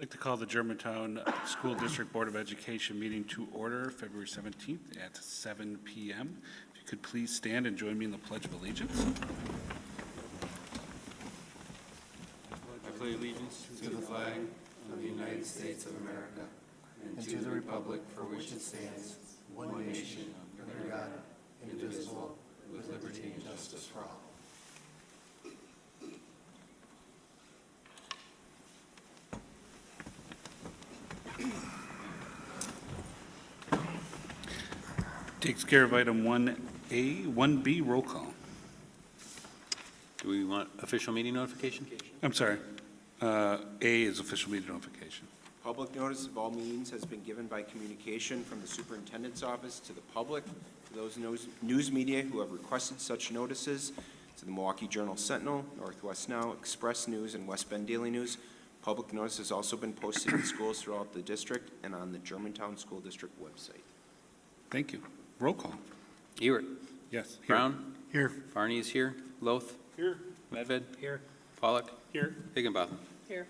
I'd like to call the Germantown School District Board of Education meeting to order February 17th at 7 p.m. If you could please stand and join me in the Pledge of Allegiance. I pledge allegiance to the flag of the United States of America and to the republic for which it stands, one nation, under God, indivisible, with liberty and justice for all. Takes care of item 1A, 1B, roll call. Do we want official meeting notification? I'm sorry. A is official meeting notification. Public notice of all meetings has been given by communication from the superintendent's office to the public, to those news media who have requested such notices, to the Milwaukee Journal Sentinel, Northwest Now, Express News, and West Bend Daily News. Public notice has also been posted in schools throughout the district and on the Germantown School District website. Thank you. Roll call. Ewert. Yes. Here. Brown. Here. Barney is here. Loth. Here. Medved. Here. Pollock. Here. Higginbotham. Here.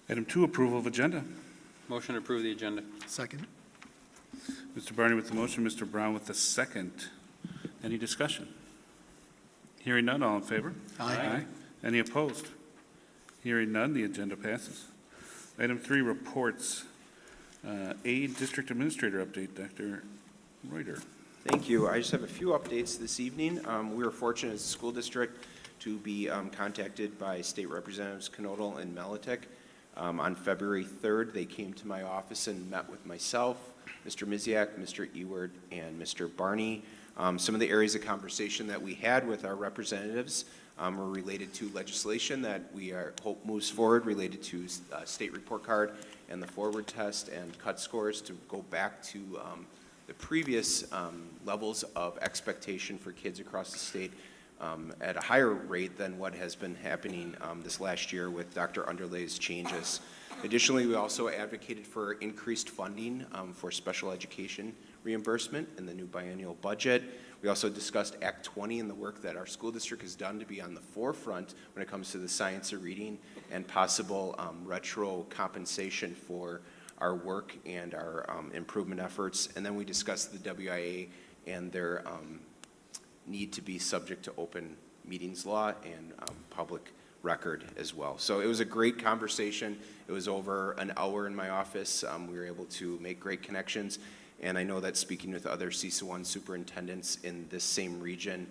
Item 2, approval of agenda. Motion to approve the agenda. Second. Mr. Barney with the motion, Mr. Brown with the second. Any discussion? Hearing none, all in favor? Aye. Any opposed? Hearing none, the agenda passes. Item 3, reports. A, District Administrator update, Dr. Reuter. Thank you. I just have a few updates this evening. We were fortunate as a school district to be contacted by State Representatives Knodel and Melitic. On February 3rd, they came to my office and met with myself, Mr. Miziak, Mr. Ewert, and Mr. Barney. Some of the areas of conversation that we had with our representatives were related to legislation that we hope moves forward, related to state report card and the forward test and cut scores to go back to the previous levels of expectation for kids across the state at a higher rate than what has been happening this last year with Dr. Underlay's changes. Additionally, we also advocated for increased funding for special education reimbursement in the new biennial budget. We also discussed Act 20 and the work that our school district has done to be on the forefront when it comes to the science of reading and possible retro compensation for our work and our improvement efforts. And then we discussed the WIA and their need to be subject to open meetings law and public record as well. So it was a great conversation. It was over an hour in my office. We were able to make great connections. And I know that speaking with other CISA 1 superintendents in this same region,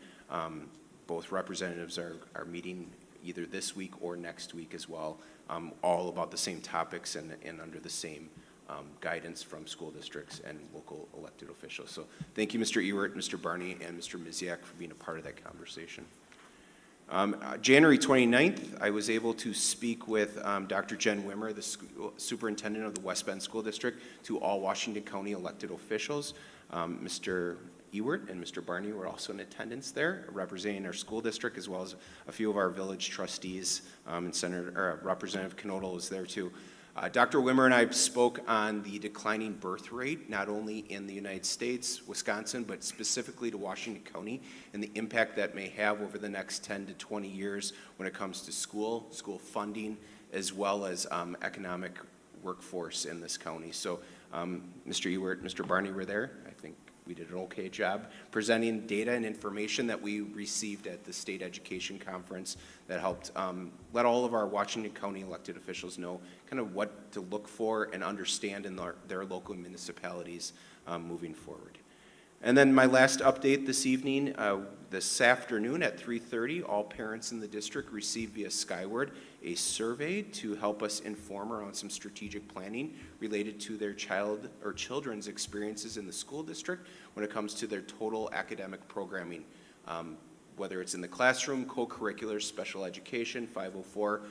both representatives are meeting either this week or next week as well, all about the same topics and under the same guidance from school districts and local elected officials. So thank you, Mr. Ewert, Mr. Barney, and Mr. Miziak for being a part of that conversation. January 29th, I was able to speak with Dr. Jen Wimmer, the superintendent of the West Bend School District, to all Washington County elected officials. Mr. Ewert and Mr. Barney were also in attendance there, representing our school district, as well as a few of our village trustees, and Representative Knodel was there too. Dr. Wimmer and I spoke on the declining birth rate, not only in the United States, Wisconsin, but specifically to Washington County, and the impact that may have over the next 10 to 20 years when it comes to school funding, as well as economic workforce in this county. So Mr. Ewert, Mr. Barney were there. I think we did an okay job presenting data and information that we received at the state education conference that helped let all of our Washington County elected officials know kind of what to look for and understand in their local municipalities moving forward. And then my last update this evening, this afternoon at 3:30, all parents in the district received via Skyward a survey to help us inform around some strategic planning related to their child or children's experiences in the school district when it comes to their total academic programming, whether it's in the classroom, co-curricular, special education, 504,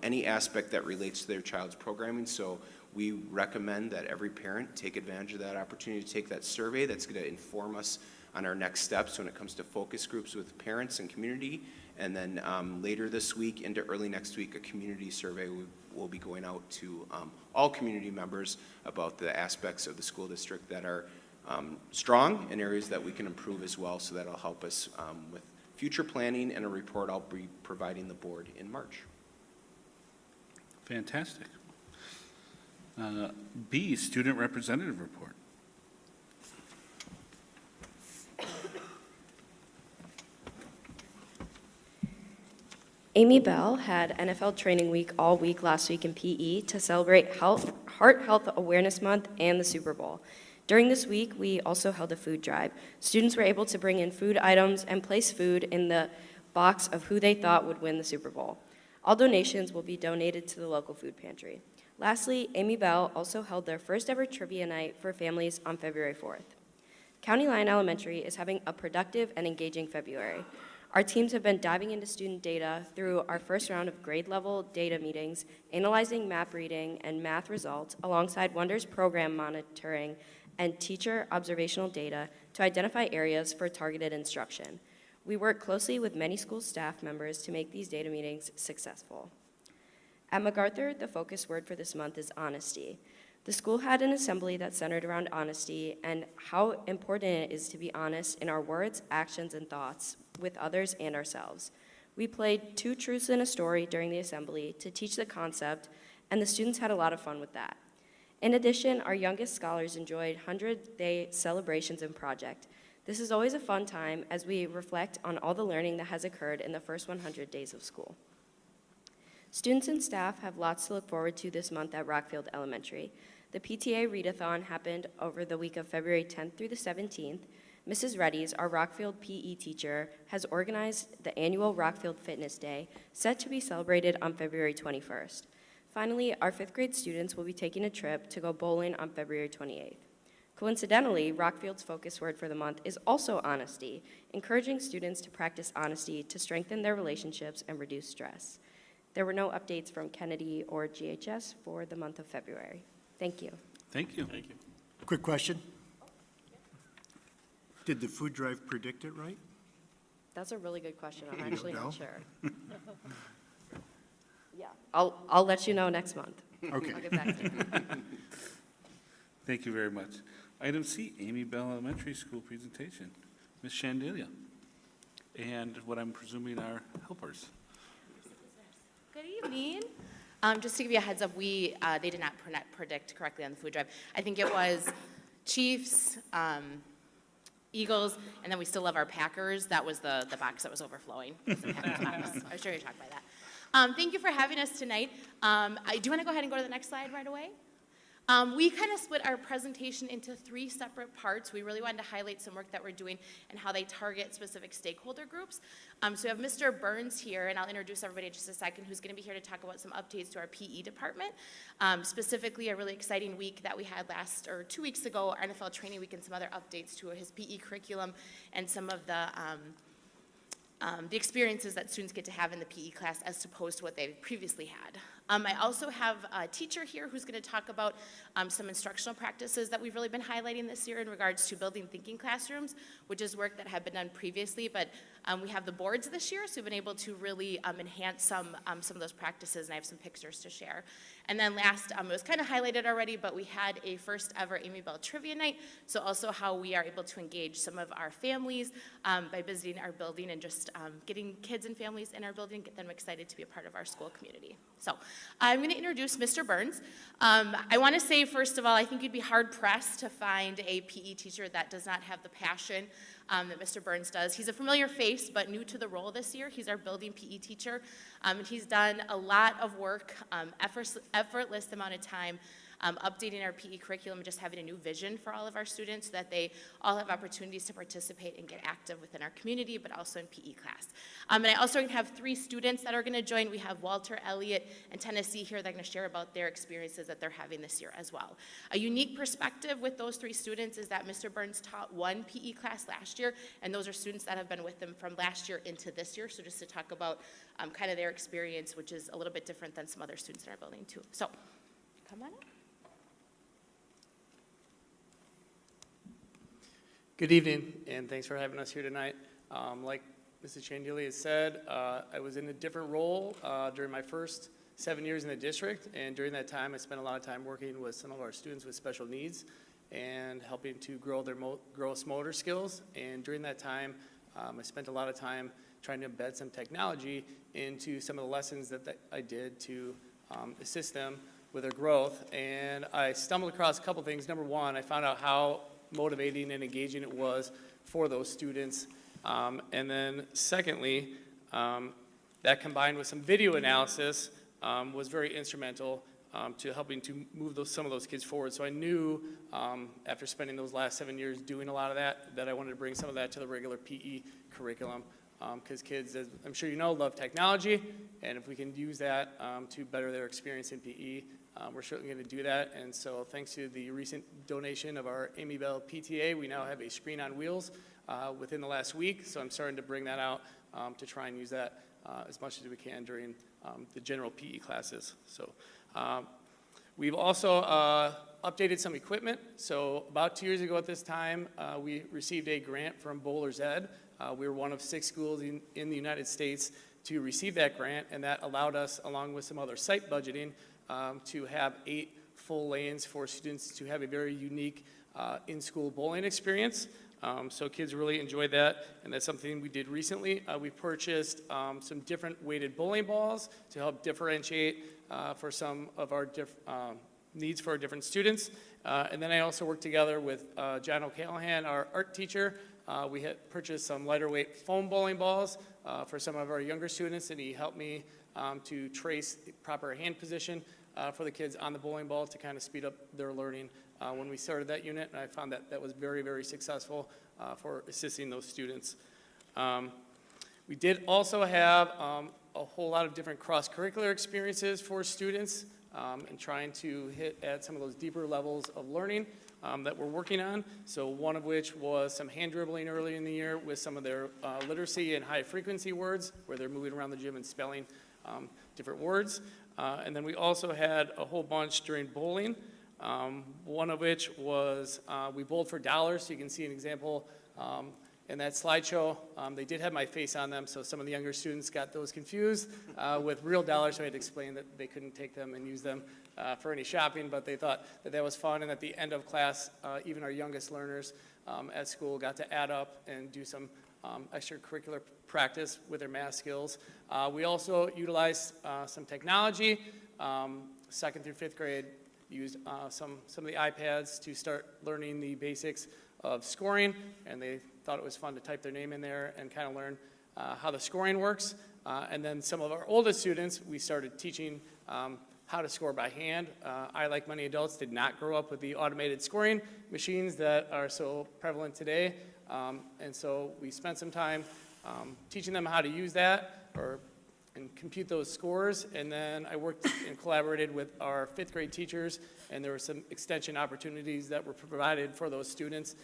any aspect that relates to their child's programming. So we recommend that every parent take advantage of that opportunity to take that survey. That's going to inform us on our next steps when it comes to focus groups with parents and community. And then later this week into early next week, a community survey will be going out to all community members about the aspects of the school district that are strong and areas that we can improve as well. So that'll help us with future planning and a report I'll be providing the board in March. Fantastic. B, student representative report. Amy Bell had NFL training week all week last week in PE to celebrate Heart Health Awareness Month and the Super Bowl. During this week, we also held a food drive. Students were able to bring in food items and place food in the box of who they thought would win the Super Bowl. All donations will be donated to the local food pantry. Lastly, Amy Bell also held their first ever trivia night for families on February 4th. County Line Elementary is having a productive and engaging February. Our teams have been diving into student data through our first round of grade-level data meetings, analyzing map reading and math results alongside Wonders program monitoring and teacher observational data to identify areas for targeted instruction. We work closely with many school staff members to make these data meetings successful. At MacArthur, the focus word for this month is honesty. The school had an assembly that centered around honesty and how important it is to be honest in our words, actions, and thoughts with others and ourselves. We played 2 truths and a story during the assembly to teach the concept, and the students had a lot of fun with that. In addition, our youngest scholars enjoyed 100-day celebrations and project. This is always a fun time as we reflect on all the learning that has occurred in the first 100 days of school. Students and staff have lots to look forward to this month at Rockfield Elementary. The PTA Readathon happened over the week of February 10th through the 17th. Mrs. Reddy's, our Rockfield PE teacher, has organized the annual Rockfield Fitness Day, set to be celebrated on February 21st. Finally, our 5th grade students will be taking a trip to go bowling on February 28th. Coincidentally, Rockfield's focus word for the month is also honesty, encouraging students to practice honesty to strengthen their relationships and reduce stress. There were no updates from Kennedy or GHS for the month of February. Thank you. Thank you. Quick question. Did the food drive predict it right? That's a really good question. I'm You actually don't not sure. Yeah, I'll let you know next month. Okay. I'll get back to you. Thank you very much. Item C, Amy Bell Elementary School presentation. Ms. Shandelia. And what I'm presuming are helpers. Good evening. Just to give you a heads up, they did not predict correctly on the food drive. I think it was Chiefs, Eagles, and then we still love our Packers. That was the box that was overflowing. It was the Packers box. I'm sure you're shocked by that. Thank you for having us tonight. I do want to go ahead and go to the next slide right away. We kind of split our presentation into 3 separate parts. We really wanted to highlight some work that we're doing and how they target specific stakeholder groups. So we have Mr. Burns here, and I'll introduce everybody in just a second, who's going to be here to talk about some updates to our PE department. Specifically, a really exciting week that we had 2 weeks ago, our NFL training week, and some other updates to his PE curriculum and some of the experiences that students get to have in the PE class as opposed to what they previously had. I also have a teacher here who's going to talk about some instructional practices that we've really been highlighting this year in regards to building thinking classrooms, which is work that had been done previously, but we have the boards this year, so we've been able to really enhance some of those practices, and I have some pictures to share. And then last, it was kind of highlighted already, but we had a first ever Amy Bell Trivia Night, so also how we are able to engage some of our families by visiting our building and just getting kids and families in our building, get them excited to be a part of our school community. So I'm going to introduce Mr. Burns. I want to say, first of all, I think you'd be hard-pressed to find a PE teacher that does not have the passion that Mr. Burns does. He's a familiar face, but new to the role this year. He's our building PE teacher. And he's done a lot of work, effortless amount of time, updating our PE curriculum and just having a new vision for all of our students so that they all have opportunities to participate and get active within our community, but also in PE class. And I also have 3 students that are going to join. We have Walter, Elliott, and Tennessee here that are going to share about their experiences that they're having this year as well. A unique perspective with those 3 students is that Mr. Burns taught 1 PE class last year, and those are students that have been with them from last year into this year. So just to talk about kind of their experience, which is a little bit different than some other students in our building too. So come on up. Good evening, and thanks for having us here tonight. Like Mrs. Chandili has said, I was in a different role during my first 7 years in the district, and during that time, I spent a lot of time working with some of our students with special needs and helping to grow their gross motor skills. And during that time, I spent a lot of time trying to embed some technology into some of the lessons that I did to assist them with their growth. And I stumbled across a couple things. Number one, I found out how motivating and engaging it was for those students. And then secondly, that combined with some video analysis was very instrumental to helping to move some of those kids forward. So I knew after spending those last 7 years doing a lot of that I wanted to bring some of that to the regular PE curriculum. Because kids, as I'm sure you know, love technology, and if we can use that to better their experience in PE, we're certainly going to do that. And so thanks to the recent donation of our Amy Bell PTA, we now have a screen on wheels within the last week. So I'm starting to bring that out to try and use that as much as we can during the general PE classes. So we've also updated some equipment. So about 2 years ago at this time, we received a grant from Bowler's Ed. We were one of 6 schools in the United States to receive that grant, and that allowed us, along with some other site budgeting, to have 8 full lanes for students to have a very unique in-school bowling experience. So kids really enjoyed that, and that's something we did recently. We purchased some different weighted bowling balls to help differentiate for some of our needs for our different students. And then I also worked together with John O'Callahan, our art teacher. We had purchased some lighter weight foam bowling balls for some of our younger students, and he helped me to trace the proper hand position for the kids on the bowling ball to kind of speed up their learning when we started that unit, and I found that that was very, very successful for assisting those students. We did also have a whole lot of different cross-curricular experiences for students and trying to hit at some of those deeper levels of learning that we're working on. So one of which was some hand dribbling early in the year with some of their literacy and high frequency words where they're moving around the gym and spelling different words. And then we also had a whole bunch during bowling. One of which was we bowled for dollars. So you can see an example in that slideshow. They did have my face on them, so some of the younger students got those confused with real dollars, so I had to explain that they couldn't take them and use them for any shopping, but they thought that that was fun, and at the end of class, even our youngest learners at school got to add up and do some extracurricular practice with their math skills. We also utilized some technology. 2nd through 5th grade used some of the iPads to start learning the basics of scoring, and they thought it was fun to type their name in there and kind of learn how the scoring works. And then some of our oldest students, we started teaching how to score by hand. I, like many adults, did not grow up with the automated scoring machines that are so prevalent today. And so we spent some time teaching them how to use that and compute those scores. And then I worked and collaborated with our 5th grade teachers, and there were some extension opportunities that were provided for those students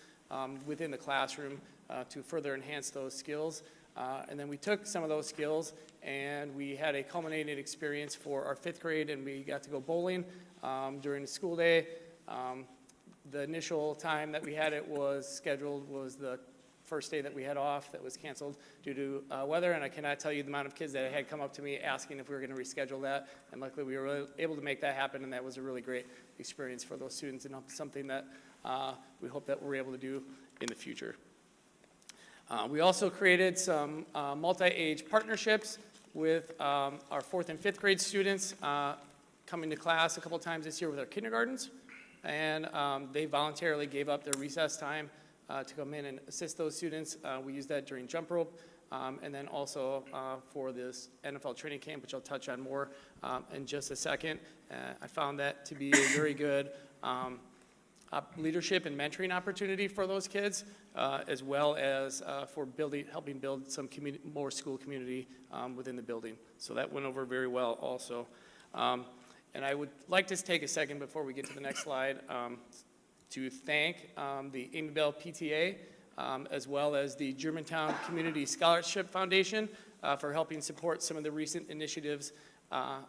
within the classroom to further enhance those skills. And then we took some of those skills and we had a culminated experience for our 5th grade, and we got to go bowling during the school day. The initial time that we had it was scheduled was the first day that we had off that was canceled due to weather, and I cannot tell you the amount of kids that had come up to me asking if we were going to reschedule that, and luckily we were able to make that happen, and that was a really great experience for those students and something that we hope that we're able to do in the future. We also created some multi-age partnerships with our 4th and 5th grade students coming to class a couple times this year with our kindergartens, and they voluntarily gave up their recess time to come in and assist those students. We used that during jump rope, and then also for this NFL training camp, which I'll touch on more in just a second. I found that to be a very good leadership and mentoring opportunity for those kids, as well as for helping build some more school community within the building. So that went over very well also. And I would like to take a second before we get to the next slide to thank the Amy Bell PTA, as well as the Germantown Community Scholarship Foundation for helping support some of the recent initiatives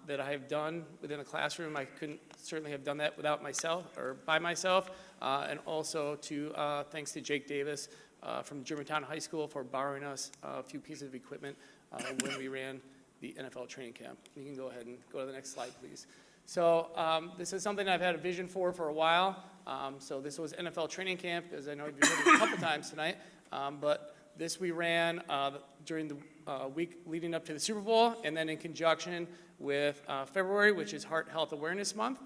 that I have done within the classroom. I couldn't certainly have done that without myself or by myself. And also thanks to Jake Davis from Germantown High School for borrowing us a few pieces of equipment when we ran the NFL training camp. You can go ahead and go to the next slide, please. So this is something I've had a vision for a while. So this was NFL training camp, as I know you've heard it a couple times tonight. But this we ran during the week leading up to the Super Bowl, and then in conjunction with February, which is Heart Health Awareness Month.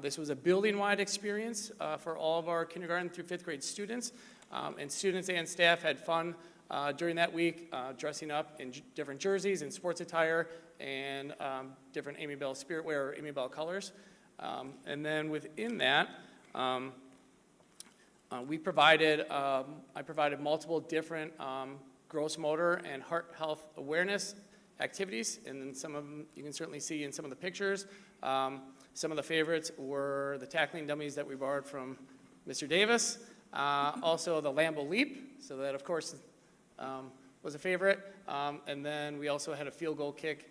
This was a building-wide experience for all of our kindergarten through 5th grade students. And students and staff had fun during that week, dressing up in different jerseys and sports attire and different Amy Bell spirit wear or Amy Bell colors. And then within that, I provided multiple different gross motor and heart health awareness activities, and then some of them you can certainly see in some of the pictures. Some of the favorites were the tackling dummies that we borrowed from Mr. Davis, also the Lambeau Leap, so that of course was a favorite, and then we also had a field goal kick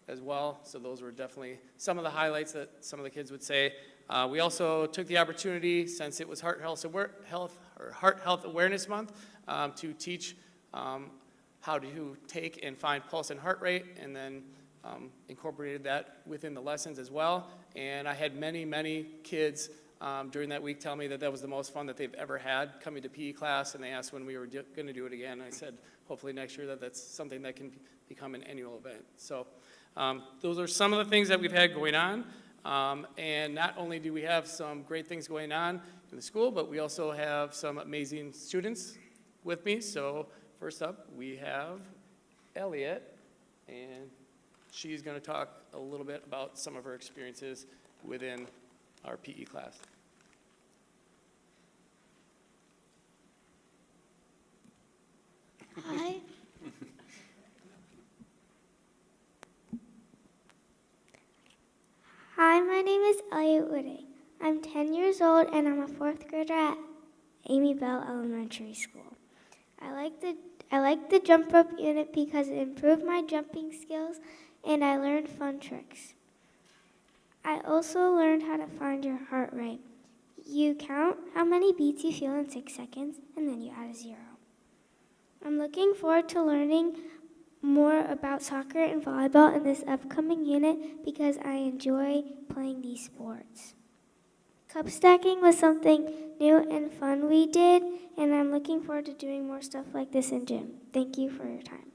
as well, so those were definitely some of the highlights that some of the kids would say. We also took the opportunity, since it was Heart Health Awareness Month, to teach how to take and find pulse and heart rate, and then incorporated that within the lessons as well. And I had many, many kids during that week tell me that that was the most fun that they've ever had coming to PE class, and they asked when we were going to do it again. I said, hopefully next year that's something that can become an annual event. So those are some of the things that we've had going on. And not only do we have some great things going on in the school, but we also have some amazing students with me. So first up, we have Elliot, and she's going to talk a little bit about some of her experiences within our PE class. Hi. Hi, my name is Elliot Wooding. I'm 10 years old and I'm a 4th grader at Amy Bell Elementary School. I like the jump rope unit because it improved my jumping skills and I learned fun tricks. I also learned how to find your heart rate. You count how many beats you feel in 6 seconds and then you add a 0. I'm looking forward to learning more about soccer and volleyball in this upcoming unit because I enjoy playing these sports. Cup stacking was something new and fun we did, and I'm looking forward to doing more stuff like this in gym. Thank you for your time.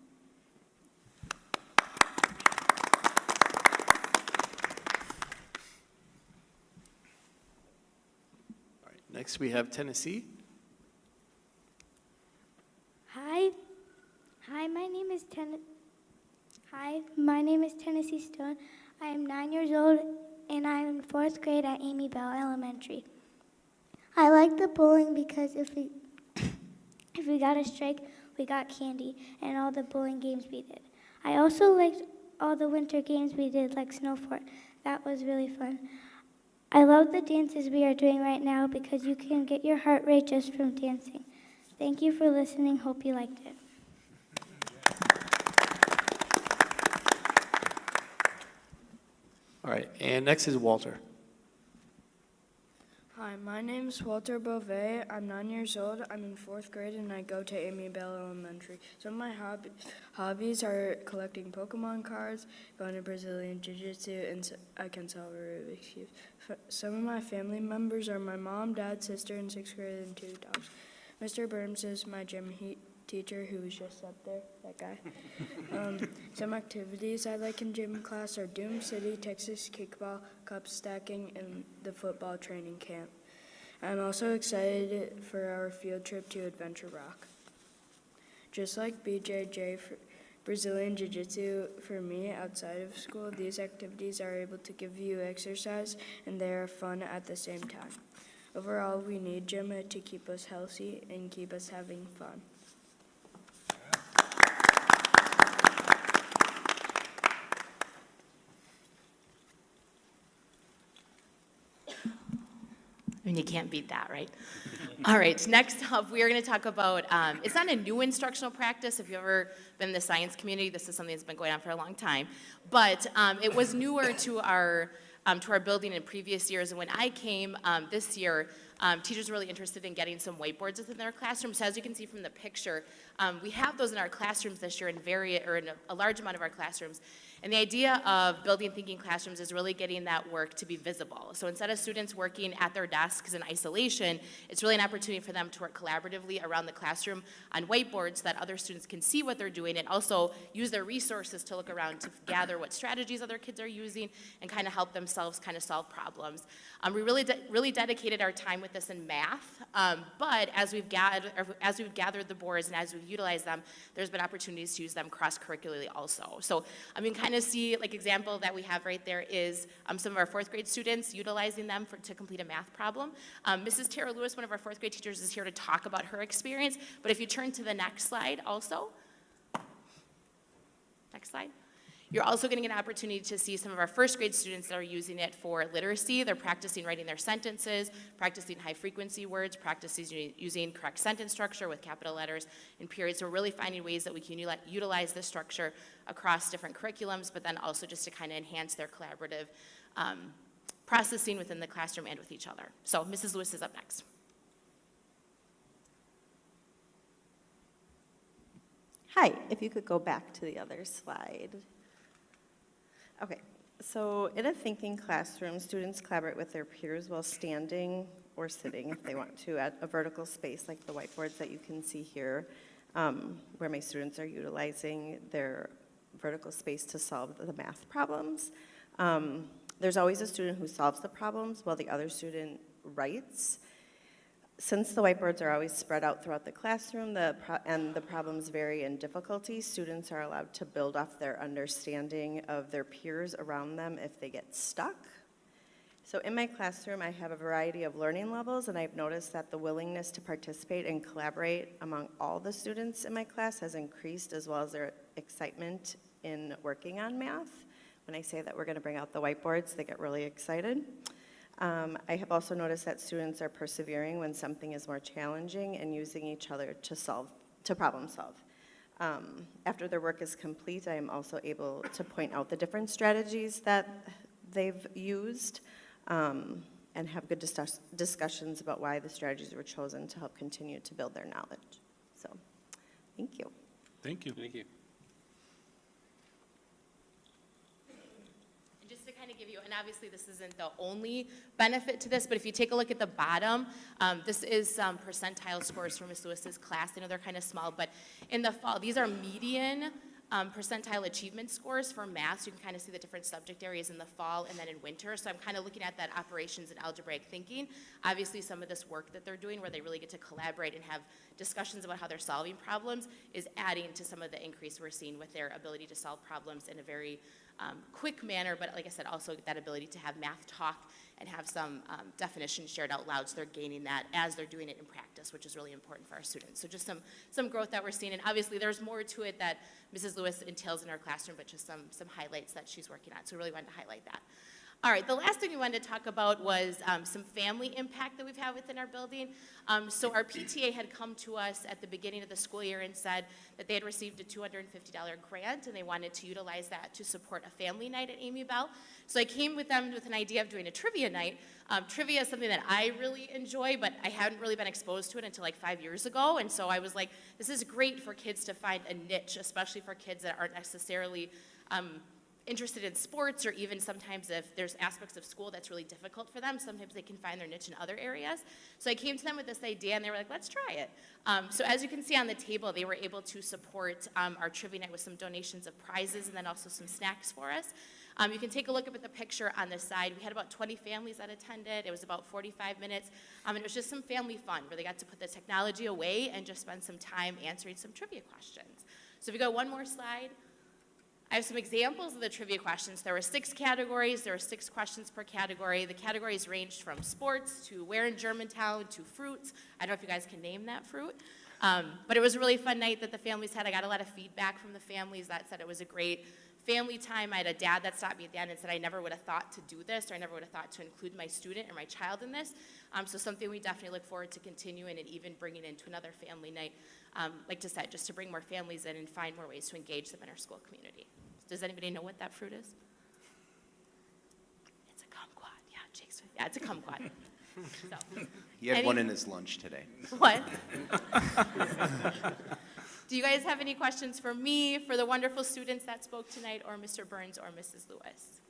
All right, next we have Tennessee. Hi, my name is Tennessee Stone. I am 9 years old and I am in 4th grade at Amy Bell Elementary. I like the bowling because if we got a strike, we got candy and all the bowling games we did. I also liked all the winter games we did like Snow Fort. That was really fun. I love the dances we are doing right now because you can get your heart rate just from dancing. Thank you for listening. Hope you liked it. All right, and next is Walter. Hi, my name is Walter Beauvais. I'm 9 years old. I'm in 4th grade and I go to Amy Bell Elementary. Some of my hobbies are collecting Pokemon cards, going to Brazilian Jiu-Jitsu, and I can solve a Rubik's Cube. Some of my family members are my mom, dad, sister, in 6th grade, and 2 dogs. Mr. Burns is my gym teacher who was just up there, that guy. Some activities I like in gym class are Doom City, Texas kickball, cup stacking, and the football training camp. I'm also excited for our field trip to Adventure Rock. Just like BJJ for Brazilian Jiu-Jitsu for me outside of school, these activities are able to give you exercise and they are fun at the same time. Overall, we need gym to keep us healthy and keep us having fun. I mean, you can't beat that, right? All right, next up, we are going to talk about, it's not a new instructional practice. If you've ever been in the science community, this is something that's been going on for a long time. But it was newer to our building in previous years. And when I came this year, teachers were really interested in getting some whiteboards within their classrooms. So as you can see from the picture, we have those in our classrooms this year in a large amount of our classrooms. And the idea of building thinking classrooms is really getting that work to be visible. So instead of students working at their desks in isolation, it's really an opportunity for them to work collaboratively around the classroom on whiteboards so that other students can see what they're doing and also use their resources to look around to gather what strategies other kids are using and kind of help themselves kind of solve problems. We really dedicated our time with this in math, but as we've gathered the boards and as we've utilized them, there's been opportunities to use them cross-curricularly also. So you can kind of see, like example that we have right there is some of our fourth grade students utilizing them to complete a math problem. Mrs. Tara Lewis, one of our fourth grade teachers, is here to talk about her experience, but if you turn to the next slide also, next slide. You're also getting an opportunity to see some of our first grade students that are using it for literacy. They're practicing writing their sentences, practicing high frequency words, practicing using correct sentence structure with capital letters and periods. So we're really finding ways that we can utilize this structure across different curriculums, but then also just to kind of enhance their collaborative processing within the classroom and with each other. So Mrs. Lewis is up next. Hi, if you could go back to the other slide. Okay, so in a thinking classroom, students collaborate with their peers while standing or sitting, if they want to, at a vertical space like the whiteboards that you can see here, where my students are utilizing their vertical space to solve the math problems. There's always a student who solves the problems while the other student writes. Since the whiteboards are always spread out throughout the classroom and the problems vary in difficulty, students are allowed to build off their understanding of their peers around them if they get stuck. So in my classroom, I have a variety of learning levels, and I've noticed that the willingness to participate and collaborate among all the students in my class has increased, as well as their excitement in working on math. When I say that we're going to bring out the whiteboards, they get really excited. I have also noticed that students are persevering when something is more challenging and using each other to problem solve. After their work is complete, I am also able to point out the different strategies that they've used and have good discussions about why the strategies were chosen to help continue to build their knowledge. So, thank you. Thank you. Thank you. Just to kind of give you, and obviously this isn't the only benefit to this, but if you take a look at the bottom, this is some percentile scores for Ms. Lewis's class. I know they're kind of small, but in the fall, these are median percentile achievement scores for math. So you can kind of see the different subject areas in the fall and then in winter. So I'm kind of looking at that operations and algebraic thinking. Obviously, some of this work that they're doing where they really get to collaborate and have discussions about how they're solving problems is adding to some of the increase we're seeing with their ability to solve problems in a very quick manner, but like I said, also that ability to have math talk and have some definitions shared out loud, so they're gaining that as they're doing it in practice, which is really important for our students. So just some growth that we're seeing, and obviously there's more to it that Mrs. Lewis entails in our classroom, but just some highlights that she's working on, so we really wanted to highlight that. All right, the last thing we wanted to talk about was some family impact that we've had within our building. So our PTA had come to us at the beginning of the school year and said that they had received a $250 grant and they wanted to utilize that to support a family night at Amy Bell. So I came with them with an idea of doing a trivia night. Trivia is something that I really enjoy, but I hadn't really been exposed to it until like 5 years ago. And so I was like, this is great for kids to find a niche, especially for kids that aren't necessarily interested in sports, or even sometimes if there's aspects of school that's really difficult for them, sometimes they can find their niche in other areas. So I came to them with this idea and they were like, let's try it. So as you can see on the table, they were able to support our trivia night with some donations of prizes and then also some snacks for us. You can take a look at the picture on the side. We had about 20 families that attended. It was about 45 minutes. And it was just some family fun where they got to put the technology away and just spend some time answering some trivia questions. So if you go one more slide. I have some examples of the trivia questions. There were 6 categories. There were 6 questions per category. The categories ranged from sports to where in Germantown to fruits. I don't know if you guys can name that fruit. But it was a really fun night that the families had. I got a lot of feedback from the families that said it was a great family time. I had a dad that stopped me at the end and said, I never would have thought to do this, or I never would have thought to include my student or my child in this. So something we definitely look forward to continuing and even bringing into another family night, like I said, just to bring more families in and find more ways to engage them in our school community. Does anybody know what that fruit is? It's a kumquat. Yeah, Jake's. Yeah, it's a kumquat. So, He had one in his lunch today. What? Do you guys have any questions for me, for the wonderful students that spoke tonight, or Mr. Burns or Mrs. Lewis?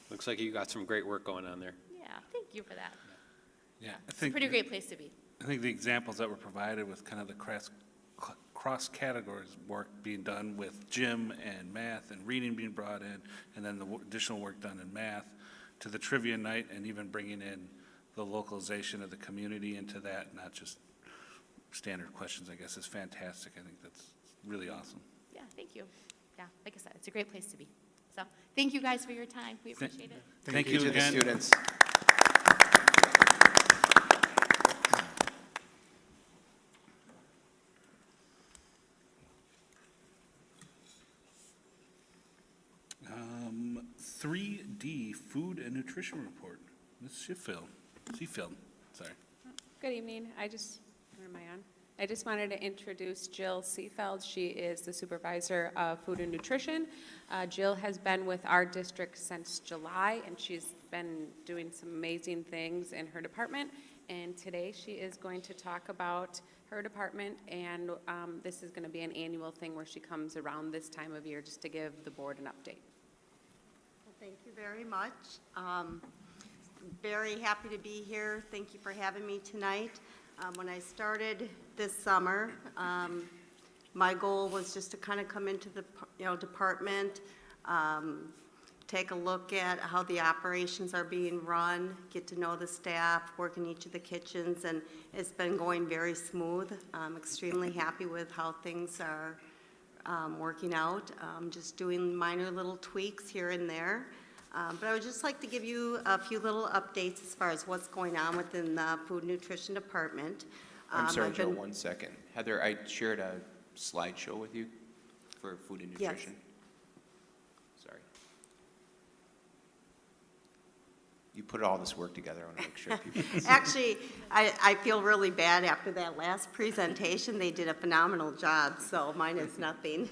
Looks like you got some great work going on there. Yeah, thank you for that. Yeah, I It's a think, pretty great place to be. I think the examples that were provided with kind of the cross categories work being done with gym and math and reading being brought in, and then the additional work done in math, to the trivia night, and even bringing in the localization of the community into that, not just standard questions, I guess, is fantastic. I think that's really awesome. Yeah, thank you. Yeah, like I said, it's a great place to be. So, thank you guys for your time. We appreciate it. Thank you to the again. students. Um, 3D, food and nutrition report. Ms. Seafield, sorry. Good evening. Where am I on? I just wanted to introduce Jill Seafeld. She is the supervisor of food and nutrition. Jill has been with our district since July, and she's been doing some amazing things in her department. And today she is going to talk about her department, and this is going to be an annual thing where she comes around this time of year just to give the board an update. Well, thank you very much. Very happy to be here. Thank you for having me tonight. When I started this summer, my goal was just to kind of come into the department, take a look at how the operations are being run, get to know the staff, work in each of the kitchens, and it's been going very smooth. I'm extremely happy with how things are working out. Just doing minor little tweaks here and there. But I would just like to give you a few little updates as far as what's going on within the food and nutrition department. I'm sorry, I've Joe, been- 1 second. Heather, I shared a slideshow with you for food and Yes. nutrition. Sorry. You put all this work together, I want to make sure people can see. Actually, I feel really bad after that last presentation. They did a phenomenal job, so mine is nothing.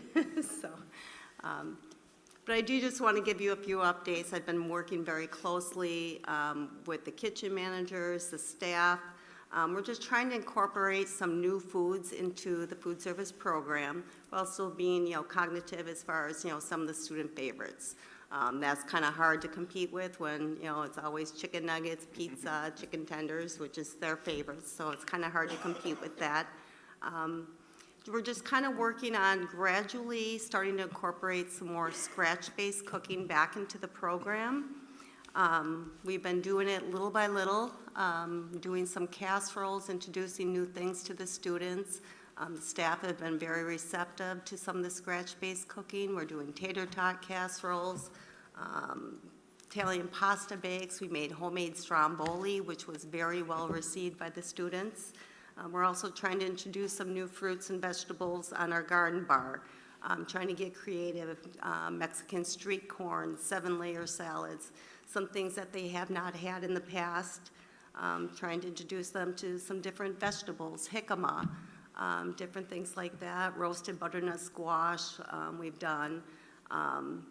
But I do just want to give you a few updates. I've been working very closely with the kitchen managers, the staff. We're just trying to incorporate some new foods into the food service program while still being, cognitive as far as, some of the student favorites. That's kind of hard to compete with when, it's always chicken nuggets, pizza, chicken tenders, which is their favorites. So it's kind of hard to compete with that. We're just kind of working on gradually starting to incorporate some more scratch-based cooking back into the program. We've been doing it little by little, doing some casseroles, introducing new things to the students. The staff have been very receptive to some of the scratch-based cooking. We're doing tater tot casseroles, Italian pasta bakes. We made homemade stromboli, which was very well received by the students. We're also trying to introduce some new fruits and vegetables on our garden bar. Trying to get creative, Mexican street corn, 7-layer salads, some things that they have not had in the past. Trying to introduce them to some different vegetables, jicama, different things like that. Roasted butternut squash we've done.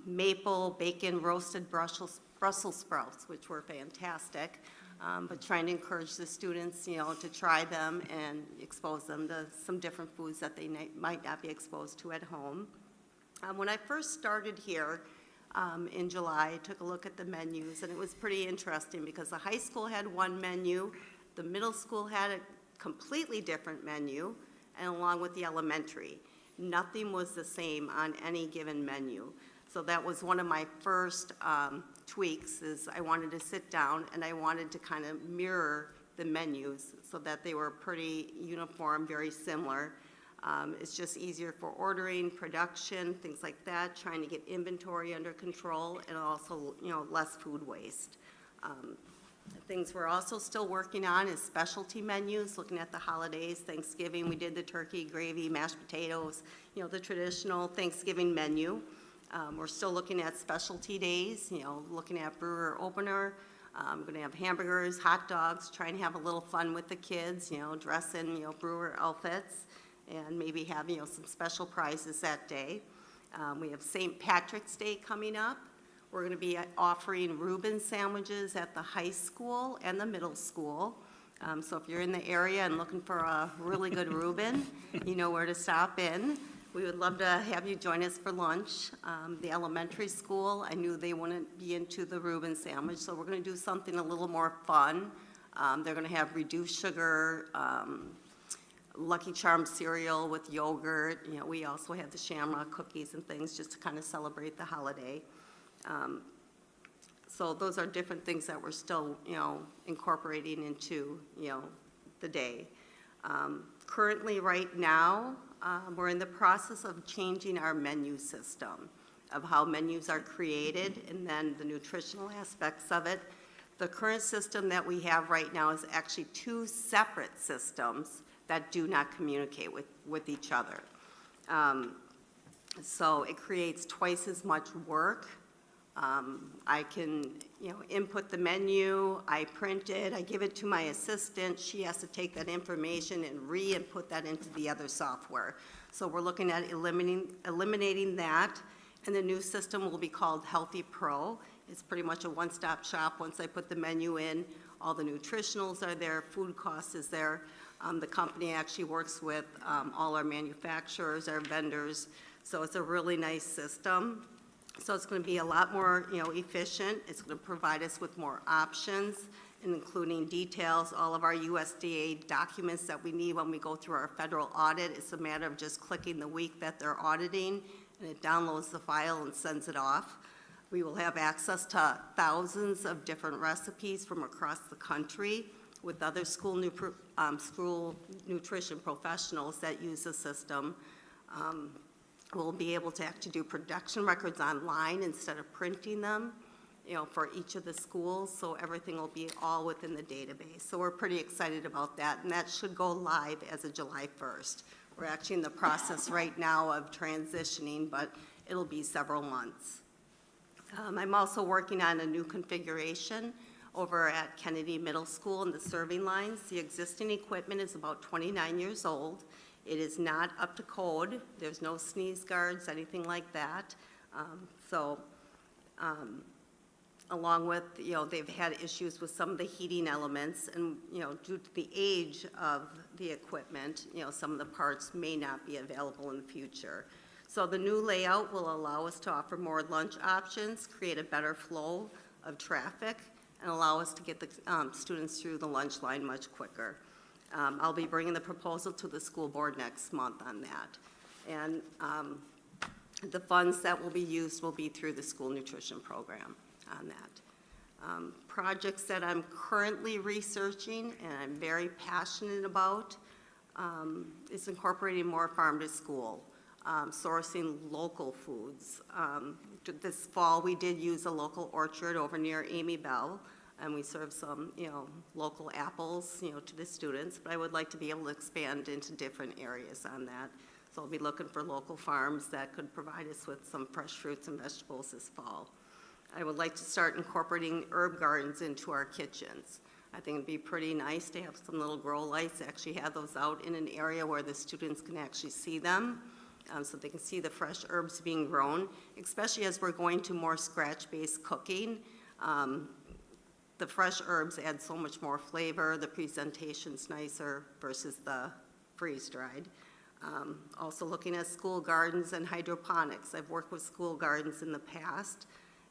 Maple, bacon, roasted Brussels sprouts, which were fantastic. But trying to encourage the students, to try them and expose them to some different foods that they might not be exposed to at home. When I first started here in July, I took a look at the menus, and it was pretty interesting because the high school had one menu, the middle school had a completely different menu, and along with the elementary. Nothing was the same on any given menu. So that was one of my first tweaks, is I wanted to sit down and I wanted to kind of mirror the menus so that they were pretty uniform, very similar. It's just easier for ordering, production, things like that, trying to get inventory under control, and also, less food waste. Things we're also still working on is specialty menus, looking at the holidays. Thanksgiving, we did the turkey, gravy, mashed potatoes, the traditional Thanksgiving menu. We're still looking at specialty days, looking at brewer opener. I'm going to have hamburgers, hot dogs, trying to have a little fun with the kids, dress in, brewer outfits, and maybe have, some special prizes that day. We have St. Patrick's Day coming up. We're going to be offering Reuben sandwiches at the high school and the middle school. So if you're in the area and looking for a really good Reuben, you know where to stop in. We would love to have you join us for lunch. The elementary school, I knew they wouldn't be into the Reuben sandwich, so we're going to do something a little more fun. They're going to have reduced sugar, Lucky Charms cereal with yogurt. You know, we also have the Shamrock cookies and things just to kind of celebrate the holiday. So those are different things that we're still, you know, incorporating into, you know, the day. Currently, right now, we're in the process of changing our menu system, of how menus are created, and then the nutritional aspects of it. The current system that we have right now is actually two separate systems that do not communicate with each other. So it creates twice as much work. I can, you know, input the menu, I print it, I give it to my assistant, she has to take that information and re-input that into the other software. So we're looking at eliminating that, and the new system will be called Healthy Pro. It's pretty much a one-stop shop. Once I put the menu in, all the nutritionals are there, food cost is there. The company actually works with all our manufacturers, our vendors, so it's a really nice system. So it's going to be a lot more, you know, efficient. It's going to provide us with more options, including details, all of our USDA documents that we need when we go through our federal audit. It's a matter of just clicking the week that they're auditing, and it downloads the file and sends it off. We will have access to thousands of different recipes from across the country with other school nutrition professionals that use the system. We'll be able to actually do production records online instead of printing them, you know, for each of the schools, so everything will be all within the database. So we're pretty excited about that, and that should go live as of July 1st. We're actually in the process right now of transitioning, but it'll be several months. I'm also working on a new configuration over at Kennedy Middle School in the serving lines. The existing equipment is about 29 years old. It is not up to code. There's no sneeze guards, anything like that. Along with, you know, they've had issues with some of the heating elements, and, you know, due to the age of the equipment, you know, some of the parts may not be available in the future. So the new layout will allow us to offer more lunch options, create a better flow of traffic, and allow us to get the students through the lunch line much quicker. I'll be bringing the proposal to the school board next month on that. And the funds that will be used will be through the school nutrition program on that. Projects that I'm currently researching and I'm very passionate about is incorporating more farm to school, sourcing local foods. This fall, we did use a local orchard over near Amy Bell, and we serve some, you know, local apples, you know, to the students, but I would like to be able to expand into different areas on that. So I'll be looking for local farms that could provide us with some fresh fruits and vegetables this fall. I would like to start incorporating herb gardens into our kitchens. I think it'd be pretty nice to have some little grow lights, actually have those out in an area where the students can actually see them, so they can see the fresh herbs being grown, especially as we're going to more scratch-based cooking. The fresh herbs add so much more flavor, the presentation's nicer versus the freeze-dried. Also looking at school gardens and hydroponics. I've worked with school gardens in the past,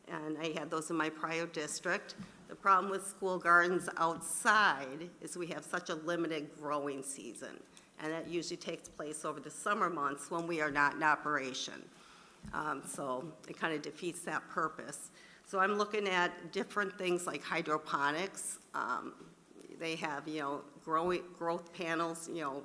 and I had those in my prior district. The problem with school gardens outside is we have such a limited growing season, and that usually takes place over the summer months when we are not in operation. So it kind of defeats that purpose. So I'm looking at different things like hydroponics. They have, you know, growth panels, you know,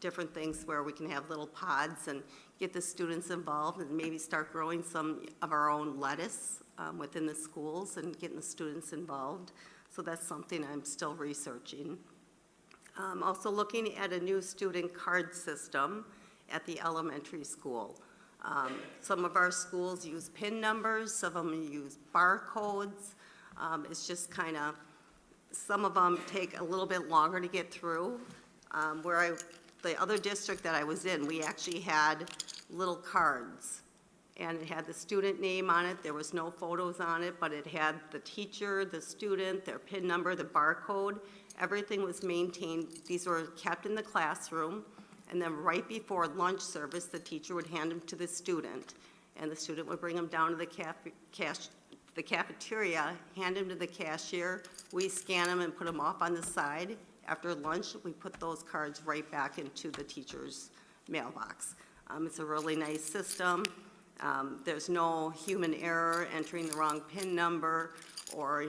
different things where we can have little pods and get the students involved and maybe start growing some of our own lettuce within the schools and getting the students involved. So that's something I'm still researching. Also looking at a new student card system at the elementary school. Some of our schools use PIN numbers, some of them use barcodes. It's just kind of, some of them take a little bit longer to get through. The other district that I was in, we actually had little cards and it had the student name on it. There was no photos on it, but it had the teacher, the student, their PIN number, the barcode. Everything was maintained. These were kept in the classroom, and then right before lunch service, the teacher would hand them to the student, and the student would bring them down to the cafeteria, hand them to the cashier. We scan them and put them off on the side. After lunch, we put those cards right back into the teacher's mailbox. It's a really nice system. There's no human error, entering the wrong PIN number, or,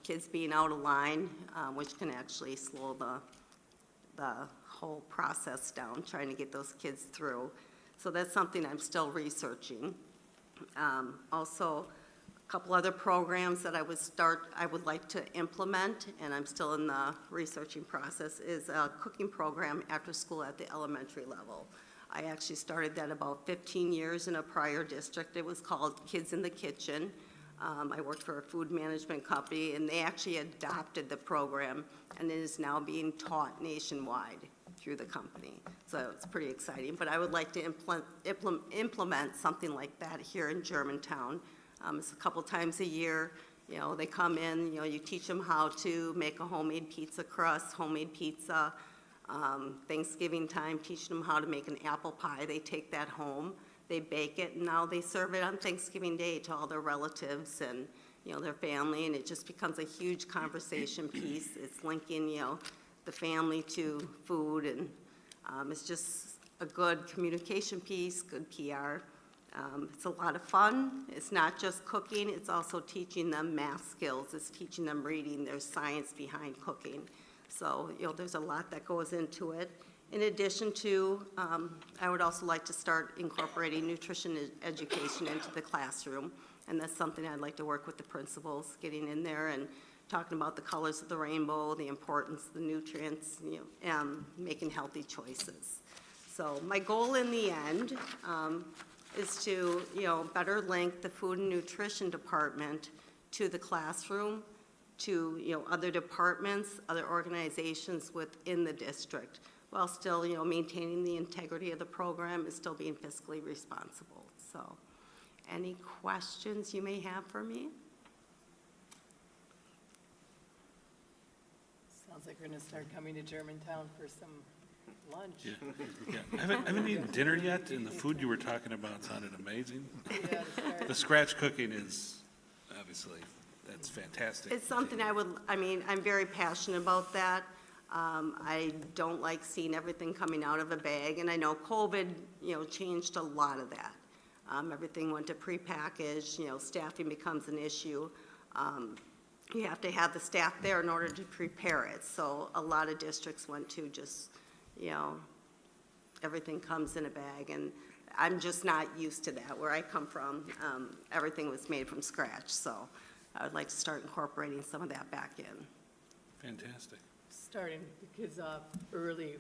kids being out of line, which can actually slow the whole process down, trying to get those kids through. So that's something I'm still researching. Also, a couple other programs that I would like to implement, and I'm still in the researching process, is a cooking program after school at the elementary level. I actually started that about 15 years in a prior district. It was called Kids in the Kitchen. I worked for a food management company, and they actually adopted the program, and it is now being taught nationwide through the company. So it's pretty exciting. But I would like to implement something like that here in Germantown. It's a couple times a year. They come in, you teach them how to make a homemade pizza crust, homemade pizza. Thanksgiving time, teaching them how to make an apple pie. They take that home, they bake it, and now they serve it on Thanksgiving Day to all their relatives and, their family, and it just becomes a huge conversation piece. It's linking, the family to food, and it's just a good communication piece, good PR. It's a lot of fun. It's not just cooking, it's also teaching them math skills. It's teaching them reading. There's science behind cooking. So, there's a lot that goes into it. In addition to, I would also like to start incorporating nutrition education into the classroom, and that's something I'd like to work with the principals, getting in there and talking about the colors of the rainbow, the importance of the nutrients, making healthy choices. So my goal in the end is to, better link the food and nutrition department to the classroom, to, other departments, other organizations within the district, while still, maintaining the integrity of the program and still being fiscally responsible. So, any questions you may have for me? Sounds like we're gonna start coming to Germantown for some lunch. Yeah. I haven't eaten dinner yet, and the food you were talking about sounded amazing. Yeah, to start. The scratch cooking is, obviously, that's fantastic. It's something I'm very passionate about that. I don't like seeing everything coming out of a bag, and I know COVID, changed a lot of that. Everything went to prepackaged, staffing becomes an issue. You have to have the staff there in order to prepare it. So a lot of districts went to just, everything comes in a bag, and I'm just not used to that. Where I come from, everything was made from scratch, so I would like to start incorporating some of that back in. Fantastic. Starting the kids off early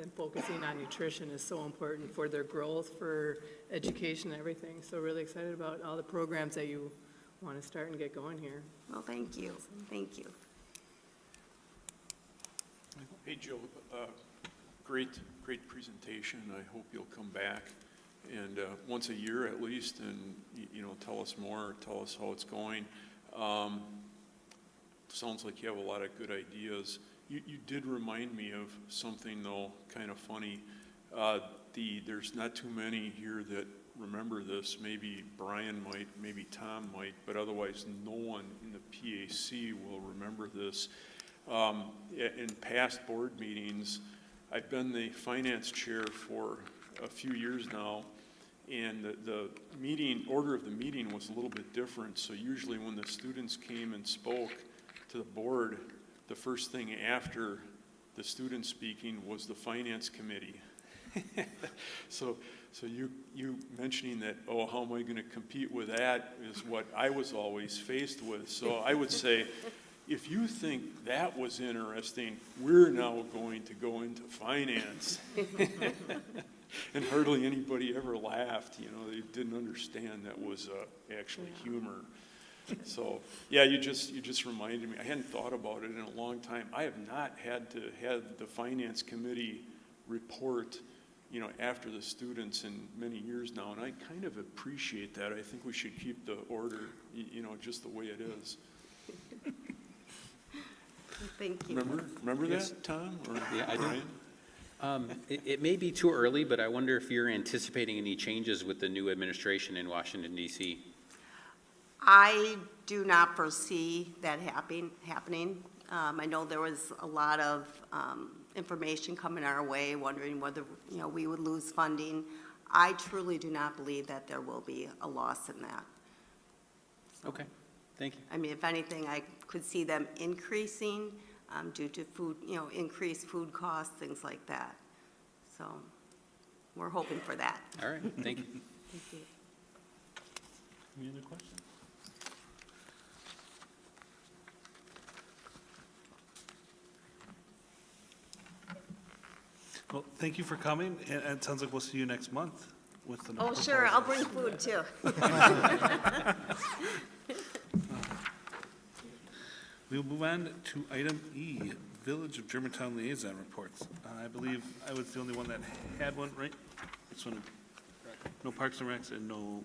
and focusing on nutrition is so important for their growth, for education, and everything. So really excited about all the programs that you want to start and get going here. Well, thank you. Thank you. Hey, Jill, great presentation. I hope you'll come back and once a year at least, and tell us more, tell us how it's going. Sounds like you have a lot of good ideas. You did remind me of something, though, kind of funny. There's not too many here that remember this. Maybe Brian might, maybe Tom might, but otherwise no one in the PAC will remember this. In past board meetings, I've been the finance chair for a few years now, and the meeting, order of the meeting was a little bit different. So usually when the students came and spoke to the board, the first thing after the student speaking was the finance committee. So you mentioning that, oh, how am I going to compete with that, is what I was always faced with. So I would say, if you think that was interesting, we're now going to go into finance. And hardly anybody ever laughed. They didn't understand that was actually humor. So, yeah, you just reminded me. I hadn't thought about it in a long time. I have not had to have the finance committee report you know, after the students in many years now, and I kind of appreciate that. I think we should keep the order, you know, just the way it is. Thank you. Remember that, Tom? Or Yeah, I do. Brian? It may be too early, but I wonder if you're anticipating any changes with the new administration in Washington DC. I do not foresee that happening. I know there was a lot of information coming our way, wondering whether, you know, we would lose funding. I truly do not believe that there will be a loss in that. Okay, thank you. I mean, if anything, I could see them increasing due to food, you know, increased food costs, things like that. So we're hoping for that. All right, thank you. Thank you. Any other questions? Well, thank you for coming, and it sounds like we'll see you next month with the. Oh, sure, I'll bring food too. We'll move on to item E, Village of Germantown Liaison Reports. I believe I was the only one that had one, right? This one, no Parks and Recs and no,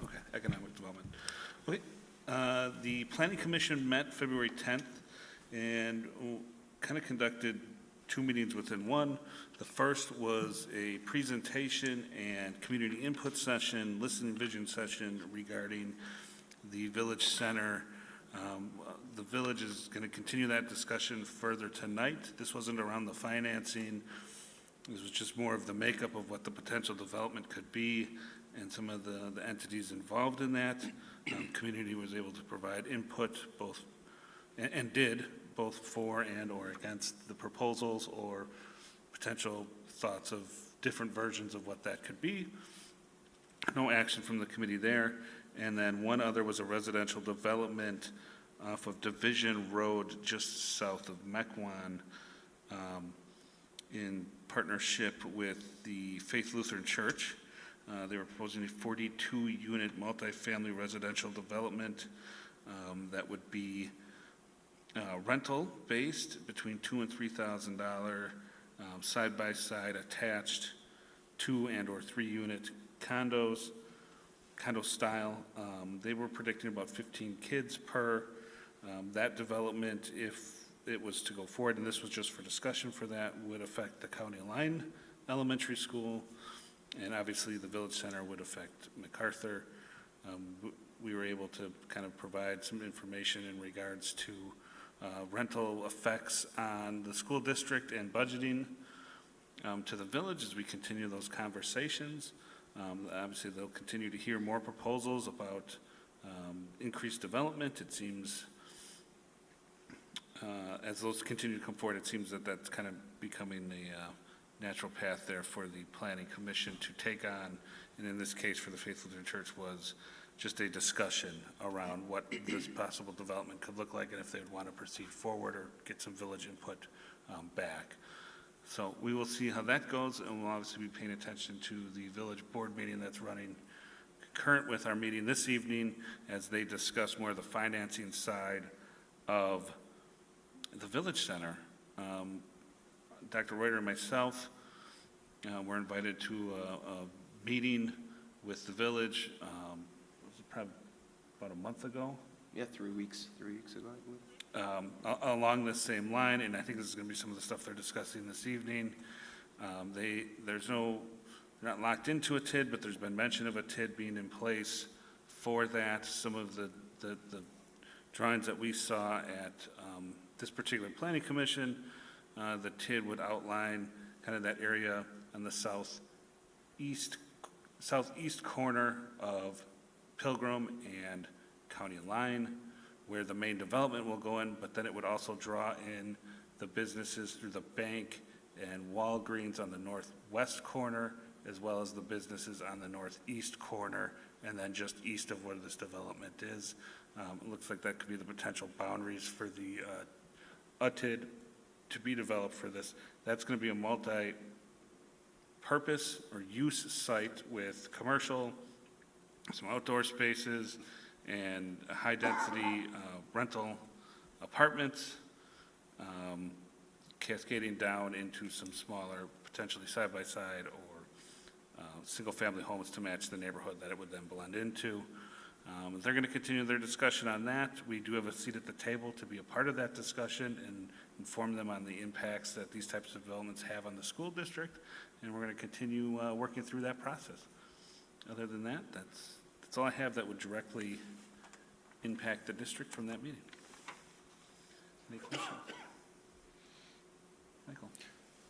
okay, Economic Development. Okay, the Planning Commission met February 10th and kind of conducted two meetings within one. The first was a presentation and community input session, listening vision session regarding the Village Center. The village is going to continue that discussion further tonight. This wasn't around the financing. This was just more of the makeup of what the potential development could be and some of the entities involved in that. Community was able to provide input both, and did, both for and or against the proposals or potential thoughts of different versions of what that could be. No action from the committee there. And then one other was a residential development off of Division Road, just south of Mequon, in partnership with the Faith Lutheran Church. They were proposing a 42-unit multifamily residential development that would be rental-based, between $2,000 and $3,000, side-by-side attached 2 and or 3-unit condos, condo style. They were predicting about 15 kids per. That development, if it was to go forward, and this was just for discussion for that, would affect the County Line Elementary School, and obviously the Village Center would affect MacArthur. We were able to kind of provide some information in regards to rental effects on the school district and budgeting to the village as we continue those conversations. Obviously, they'll continue to hear more proposals about increased development. It seems, as those continue to come forward, it seems that that's kind of becoming the natural path there for the Planning Commission to take on, and in this case for the Faith Lutheran Church was just a discussion around what this possible development could look like and if they would want to proceed forward or get some village input back. So we will see how that goes, and we'll obviously be paying attention to the village board meeting that's running concurrent with our meeting this evening as they discuss more of the financing side of the Village Center. Dr. Reuter and myself were invited to a meeting with the village, was it probably about a month ago? Yeah, 3 weeks ago, I believe. Along this same line, and I think this is going to be some of the stuff they're discussing this evening. They're not locked into a TID, but there's been mention of a TID being in place for that. Some of the drawings that we saw at this particular planning commission, the TID would outline kind of that area on the southeast corner of Pilgrim and County Line, where the main development will go in, but then it would also draw in the businesses through the bank and Walgreens on the northwest corner, as well as the businesses on the northeast corner, and then just east of where this development is. It looks like that could be the potential boundaries for the UTID to be developed for this. That's going to be a multi-purpose or use site with commercial, some outdoor spaces, and high-density rental apartments, cascading down into some smaller, potentially side-by-side or single-family homes to match the neighborhood that it would then blend into. They're going to continue their discussion on that. We do have a seat at the table to be a part of that discussion and inform them on the impacts that these types of developments have on the school district, and we're going to continue working through that process. Other than that, that's all I have that would directly impact the district from that meeting. Any questions? Michael?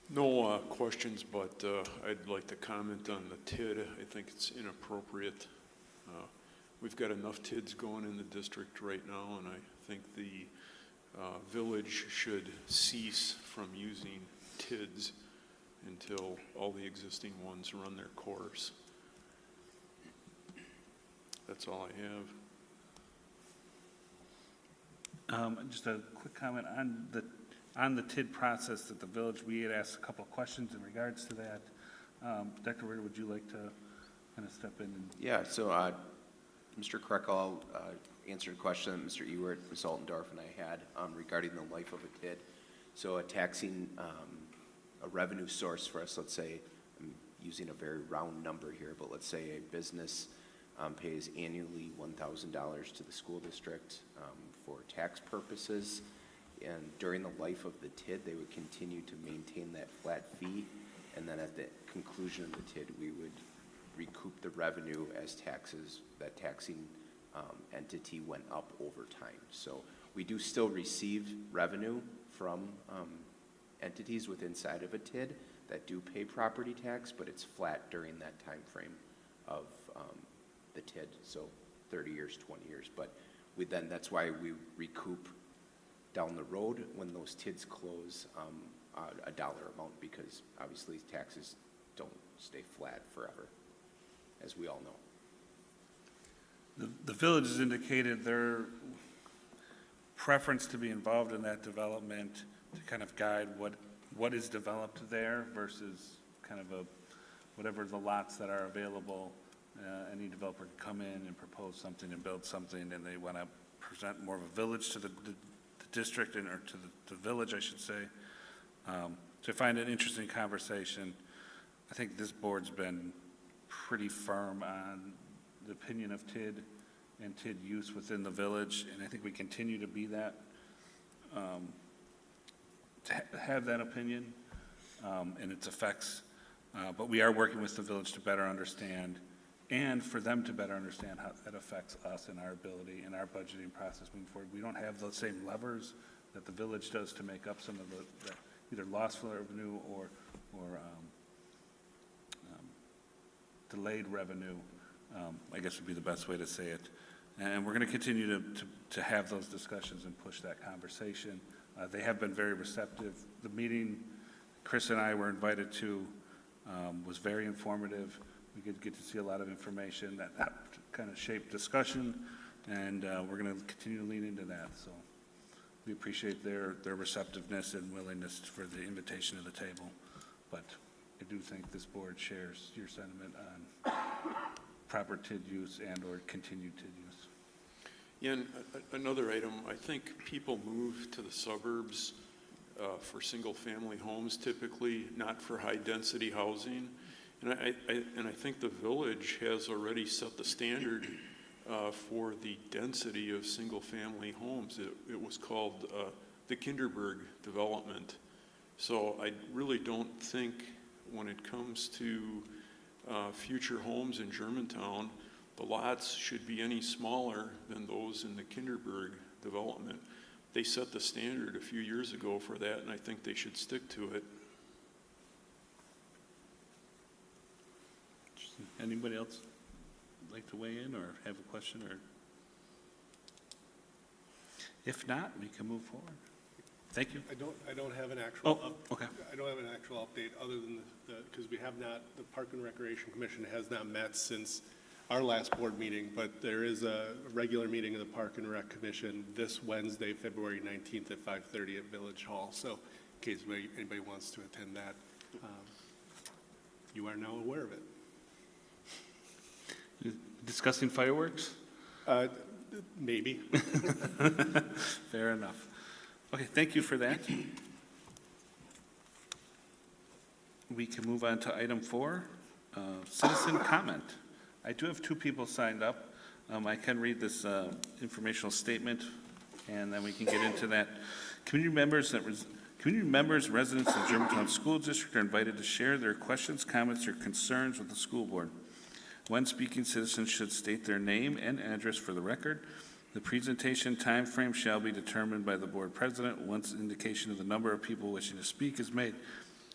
No questions, but I'd like to comment on the TID. I think it's inappropriate. We've got enough TIDs going in the district right now, and I think the village should cease from using TIDs until all the existing ones run their course. That's all I have. Just a quick comment on the TID process at the village. We had asked a couple of questions in regards to that. Dr. Ritter, would you like to kind of step in? Yeah, so Mr. Krekel answered a question that Mr. Ewert, Ms. Altendorf, and I had regarding the life of a TID. So a taxing, a revenue source for us, let's say, I'm using a very round number here, but let's say a business pays annually $1,000 to the school district for tax purposes. And during the life of the TID, they would continue to maintain that flat fee. And then at the conclusion of the TID, we would recoup the revenue as taxes, that taxing entity went up over time. So we do still receive revenue from entities within inside of a TID that do pay property tax, but it's flat during that time frame of the TID, so 30 years, 20 years. But we then, that's why we recoup down the road when those TIDs close a dollar amount, because obviously taxes don't stay flat forever, as we all know. The village has indicated their preference to be involved in that development to kind of guide what is developed there versus kind of whatever the lots that are available. Any developer can come in and propose something and build something, and they want to present more of a village to the district, or to the village, I should say. So I find it an interesting conversation. I think this board's been pretty firm on the opinion of TID and TID use within the village, and I think we continue to be that, to have that opinion and its effects. But we are working with the village to better understand, and for them to better understand how that affects us and our ability and our budgeting process moving forward. We don't have those same levers that the village does to make up some of the either lost revenue or delayed revenue, I guess would be the best way to say it. And we're going to continue to have those discussions and push that conversation. They have been very receptive. The meeting Chris and I were invited to was very informative. We could get to see a lot of information that kind of shaped discussion, and we're going to continue to lean into that. So we appreciate their receptiveness and willingness for the invitation to the table. But I do think this board shares your sentiment on proper TID use and or continued TID use. Yeah, and another item, I think people move to the suburbs for single-family homes typically, not for high-density housing. And I think the village has already set the standard for the density of single-family homes. It was called the Kinderberg development. So I really don't think when it comes to future homes in Germantown, the lots should be any smaller than those in the Kinderberg development. They set the standard a few years ago for that, and I think they should stick to it. Anybody else like to weigh in or have a question? Or if not, we can move forward. Thank you. I don't have an actual. Okay. I don't have an actual update other than because we have not. The Park and Recreation Commission has not met since our last board meeting, but there is a regular meeting of the Park and Rec Commission this Wednesday, February 19th at 5:30 at Village Hall. So, in case anybody wants to attend that, you are now aware of it. Discussing fireworks? Maybe. Fair enough. Okay, thank you for that. We can move on to item 4. citizen comment. I do have two people signed up. I can read this informational statement, and then we can get into that. Community members, residents of Germantown School District are invited to share their questions, comments, or concerns with the school board. When speaking, citizens should state their name and address for the record. The presentation time frame shall be determined by the board president once indication of the number of people wishing to speak is made.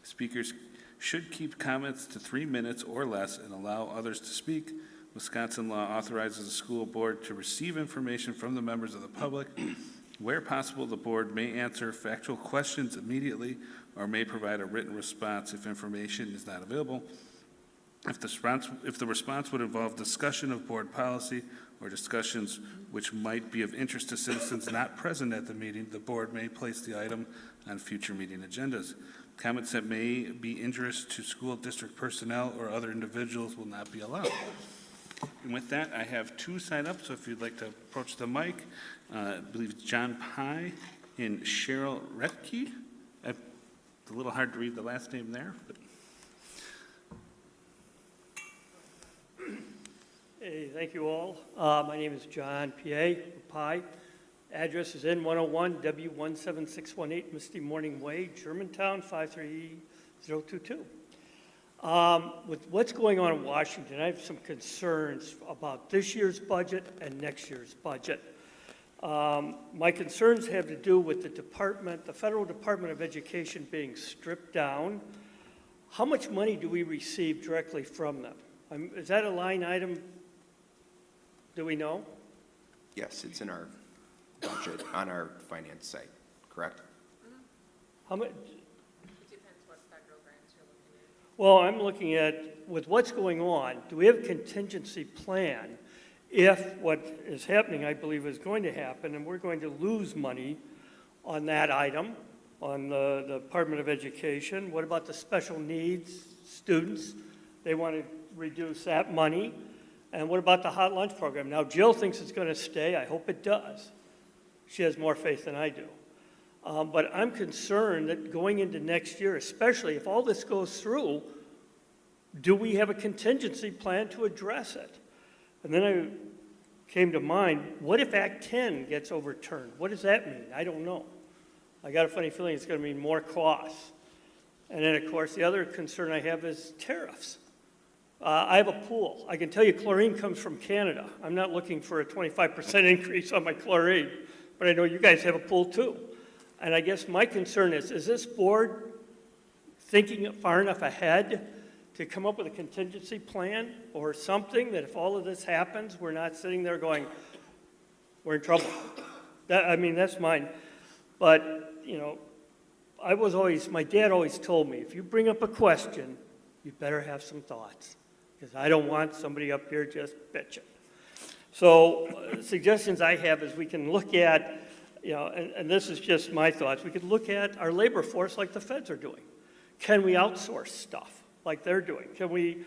Speakers should keep comments to 3 minutes or less and allow others to speak. Wisconsin law authorizes the school board to receive information from the members of the public. Where possible, the board may answer factual questions immediately or may provide a written response if information is not available. If the response would involve discussion of board policy or discussions which might be of interest to citizens not present at the meeting, the board may place the item on future meeting agendas. Comments that may be injurious to school district personnel or other individuals will not be allowed. And with that, I have two signed up, so if you'd like to approach the mic, I believe it's John Pye and Cheryl Retke. It's a little hard to read the last name there, but. Hey, thank you all. My name is John Pye. Address is N101 W17618 Misty Morning Way, Germantown 53022. With what's going on in Washington, I have some concerns about this year's budget and next year's budget. My concerns have to do with the Federal Department of Education being stripped down. How much money do we receive directly from them? Is that a line item? Do we know? Yes, it's in our budget on our finance site, correct? How much? It depends what federal grants you're looking at. Well, I'm looking at, with what's going on, do we have a contingency plan if what is happening, I believe, is going to happen, and we're going to lose money on that item, on the Department of Education? What about the special needs students? They want to reduce that money. And what about the hot lunch program? Now, Jill thinks it's going to stay. I hope it does. She has more faith than I do. But I'm concerned that going into next year, especially if all this goes through, do we have a contingency plan to address it? And then I came to mind, what if Act 10 gets overturned? What does that mean? I don't know. I got a funny feeling it's going to mean more costs. And then, of course, the other concern I have is tariffs. I have a pool. I can tell you chlorine comes from Canada. I'm not looking for a 25% increase on my chlorine, but I know you guys have a pool too. And I guess my concern is this board thinking far enough ahead to come up with a contingency plan or something that if all of this happens, we're not sitting there going, we're in trouble. That's mine. But, my dad always told me, if you bring up a question, you better have some thoughts, because I don't want somebody up here just bitching. So suggestions I have is we can look at, and this is just my thoughts, we could look at our labor force like the feds are doing. Can we outsource stuff like they're doing? Can we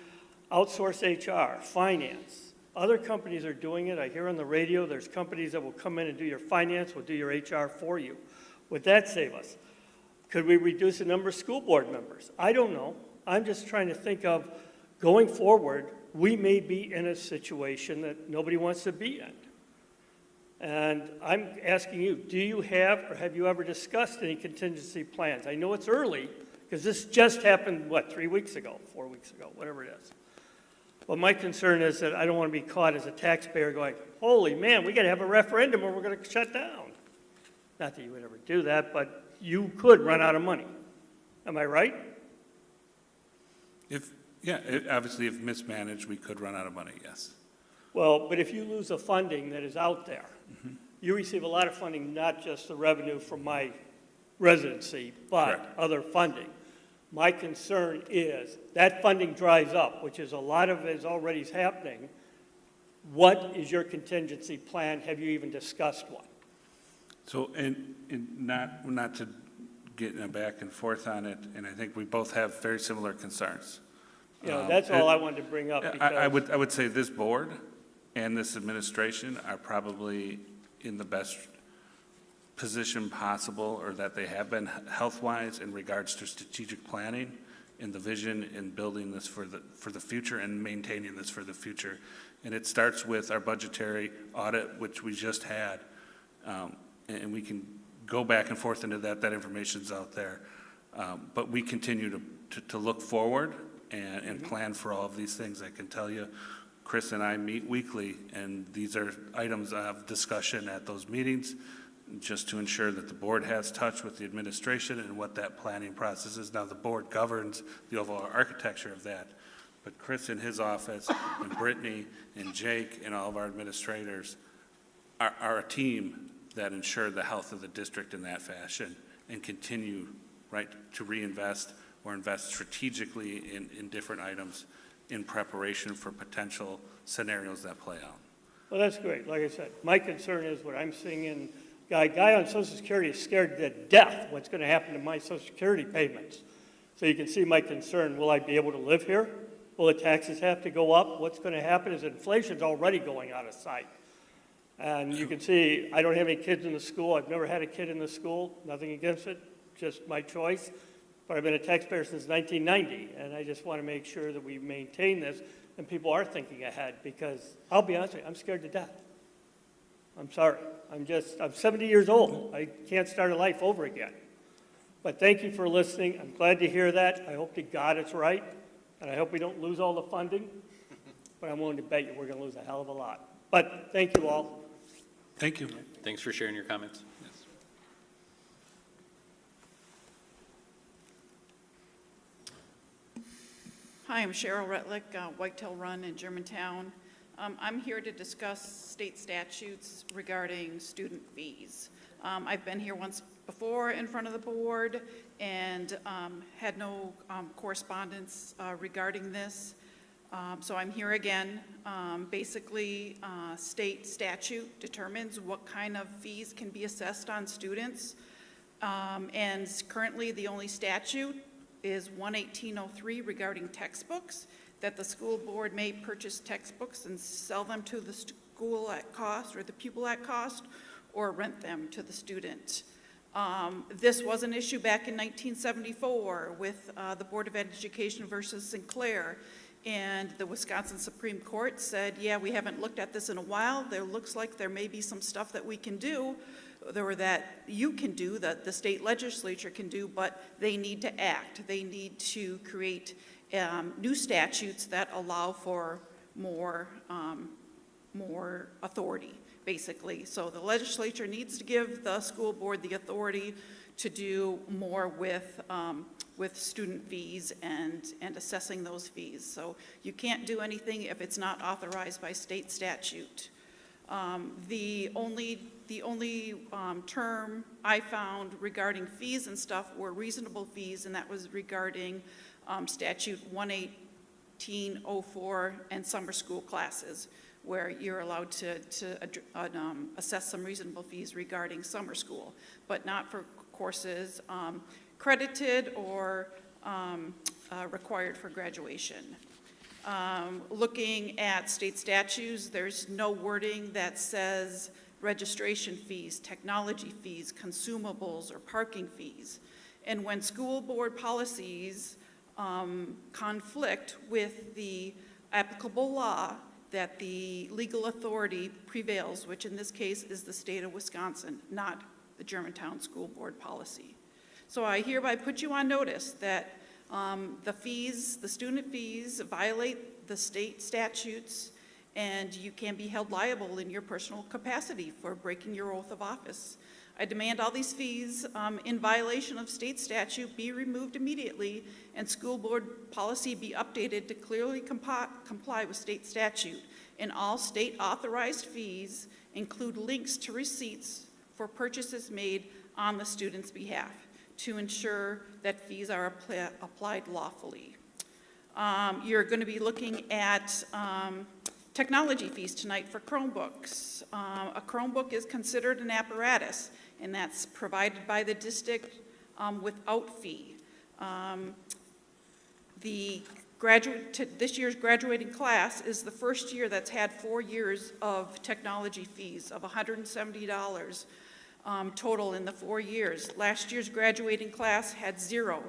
outsource HR, finance? Other companies are doing it. I hear on the radio there's companies that will come in and do your finance, will do your HR for you. Would that save us? Could we reduce the number of school board members? I don't know. I'm just trying to think of going forward, we may be in a situation that nobody wants to be in. And I'm asking you, do you have or have you ever discussed any contingency plans? I know it's early because this just happened, 3 weeks ago, 4 weeks ago, whatever it is. But my concern is that I don't want to be caught as a taxpayer going, holy man, we got to have a referendum or we're going to shut down. Not that you would ever do that, but you could run out of money. Am I right? Obviously, if mismanaged, we could run out of money, yes. Well, but if you lose the funding that is out there, you receive a lot of funding, not just the revenue from my residency, but Correct. other funding. My concern is that funding dries up, which is a lot of it is already happening. What is your contingency plan? Have you even discussed one? So, and not to get in a back and forth on it, and I think we both have very similar concerns. That's all I wanted to bring up. I would say this board and this administration are probably in the best position possible, or that they have been health-wise in regards to strategic planning in the vision in building this for the future and maintaining this for the future. And it starts with our budgetary audit, which we just had. And we can go back and forth into that. That information's out there. But we continue to look forward and plan for all of these things. I can tell you, Chris and I meet weekly, and these are items of discussion at those meetings, just to ensure that the board has touch with the administration and what that planning process is. Now, the board governs the overall architecture of that, but Chris in his office, and Brittany, and Jake, and all of our administrators are a team that ensure the health of the district in that fashion and continue, right, to reinvest or invest strategically in different items in preparation for potential scenarios that play out. Well, that's great. Like I said, my concern is what I'm seeing in, guy on Social Security is scared to death what's going to happen to my Social Security payments. So you can see my concern. Will I be able to live here? Will the taxes have to go up? What's going to happen is inflation's already going out of sight. And you can see, I don't have any kids in the school. I've never had a kid in the school. Nothing against it, just my choice. But I've been a taxpayer since 1990, and I just want to make sure that we maintain this and people are thinking ahead, because I'll be honest with you, I'm scared to death. I'm sorry. I'm 70 years old. I can't start a life over again. But thank you for listening. I'm glad to hear that. I hope to God it's right, and I hope we don't lose all the funding. But I'm willing to bet you we're going to lose a hell of a lot. But thank you all. Thank you. Thanks for sharing your comments. Hi, I'm Cheryl Retlick, Whitetail Run in Germantown. I'm here to discuss state statutes regarding student fees. I've been here once before in front of the board and had no correspondence regarding this. So I'm here again. Basically, state statute determines what kind of fees can be assessed on students. And currently, the only statute is 11803 regarding textbooks, that the school board may purchase textbooks and sell them to the school at cost or the pupil at cost, or rent them to the student. This was an issue back in 1974 with the Board of Education versus Sinclair, and the Wisconsin Supreme Court said, yeah, we haven't looked at this in a while. There looks like there may be some stuff that we can do, or that you can do, that the state legislature can do, but they need to act. They need to create new statutes that allow for more authority, basically. So the legislature needs to give the school board the authority to do more with student fees and assessing those fees. So you can't do anything if it's not authorized by state statute. The only term I found regarding fees and stuff were reasonable fees, and that was regarding statute 11804 and summer school classes, where you're allowed to assess some reasonable fees regarding summer school, but not for courses credited or required for graduation. Looking at state statutes, there's no wording that says registration fees, technology fees, consumables, or parking fees. And when school board policies conflict with the applicable law, that the legal authority prevails, which in this case is the state of Wisconsin, not the Germantown School Board policy. So I hereby put you on notice that the fees, the student fees, violate the state statutes, and you can be held liable in your personal capacity for breaking your oath of office. I demand all these fees in violation of state statute be removed immediately, and school board policy be updated to clearly comply with state statute. And all state authorized fees include links to receipts for purchases made on the student's behalf to ensure that fees are applied lawfully. You're going to be looking at technology fees tonight for Chromebooks. A Chromebook is considered an apparatus, and that's provided by the district without fee. This year's graduating class is the first year that's had 4 years of technology fees of $170 total in the 4 years. Last year's graduating class had 0.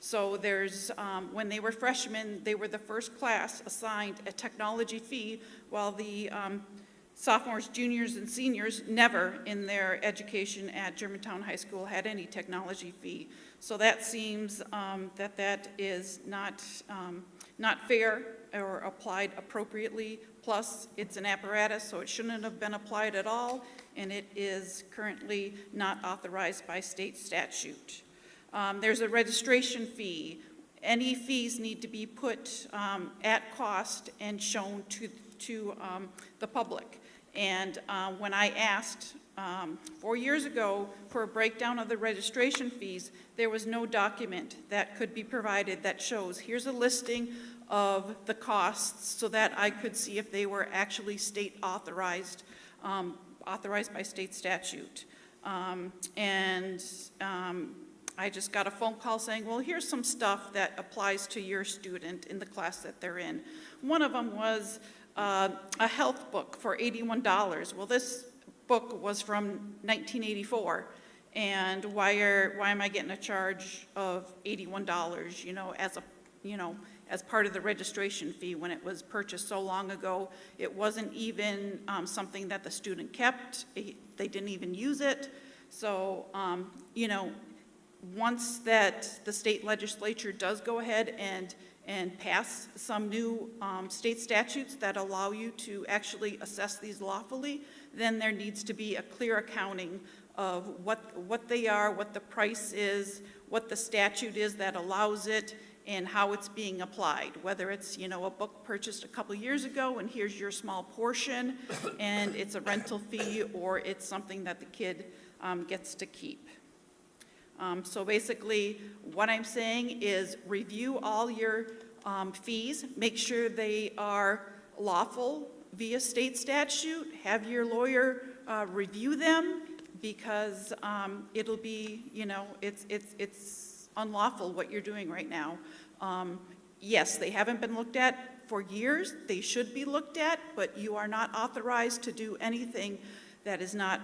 So there's, when they were freshmen, they were the first class assigned a technology fee, while the sophomores, juniors, and seniors never in their education at Germantown High School had any technology fee. So that seems that is not fair or applied appropriately. Plus, it's an apparatus, so it shouldn't have been applied at all, and it is currently not authorized by state statute. There's a registration fee. Any fees need to be put at cost and shown to the public. And when I asked 4 years ago for a breakdown of the registration fees, there was no document that could be provided that shows, here's a listing of the costs so that I could see if they were actually state authorized, authorized by state statute. I just got a phone call saying, well, here's some stuff that applies to your student in the class that they're in. One of them was a health book for $81. Well, this book was from 1984, and why am I getting a charge of $81, as part of the registration fee when it was purchased so long ago? It wasn't even something that the student kept. They didn't even use it. So, once that the state legislature does go ahead and pass some new state statutes that allow you to actually assess these lawfully, then there needs to be a clear accounting of what they are, what the price is, what the statute is that allows it, and how it's being applied. Whether it's, a book purchased a couple years ago and here's your small portion and it's a rental fee, or it's something that the kid gets to keep. So basically, what I'm saying is review all your fees, make sure they are lawful via state statute, have your lawyer review them, because it'll be, it's unlawful what you're doing right now. Yes, they haven't been looked at for years, they should be looked at, but you are not authorized to do anything that is not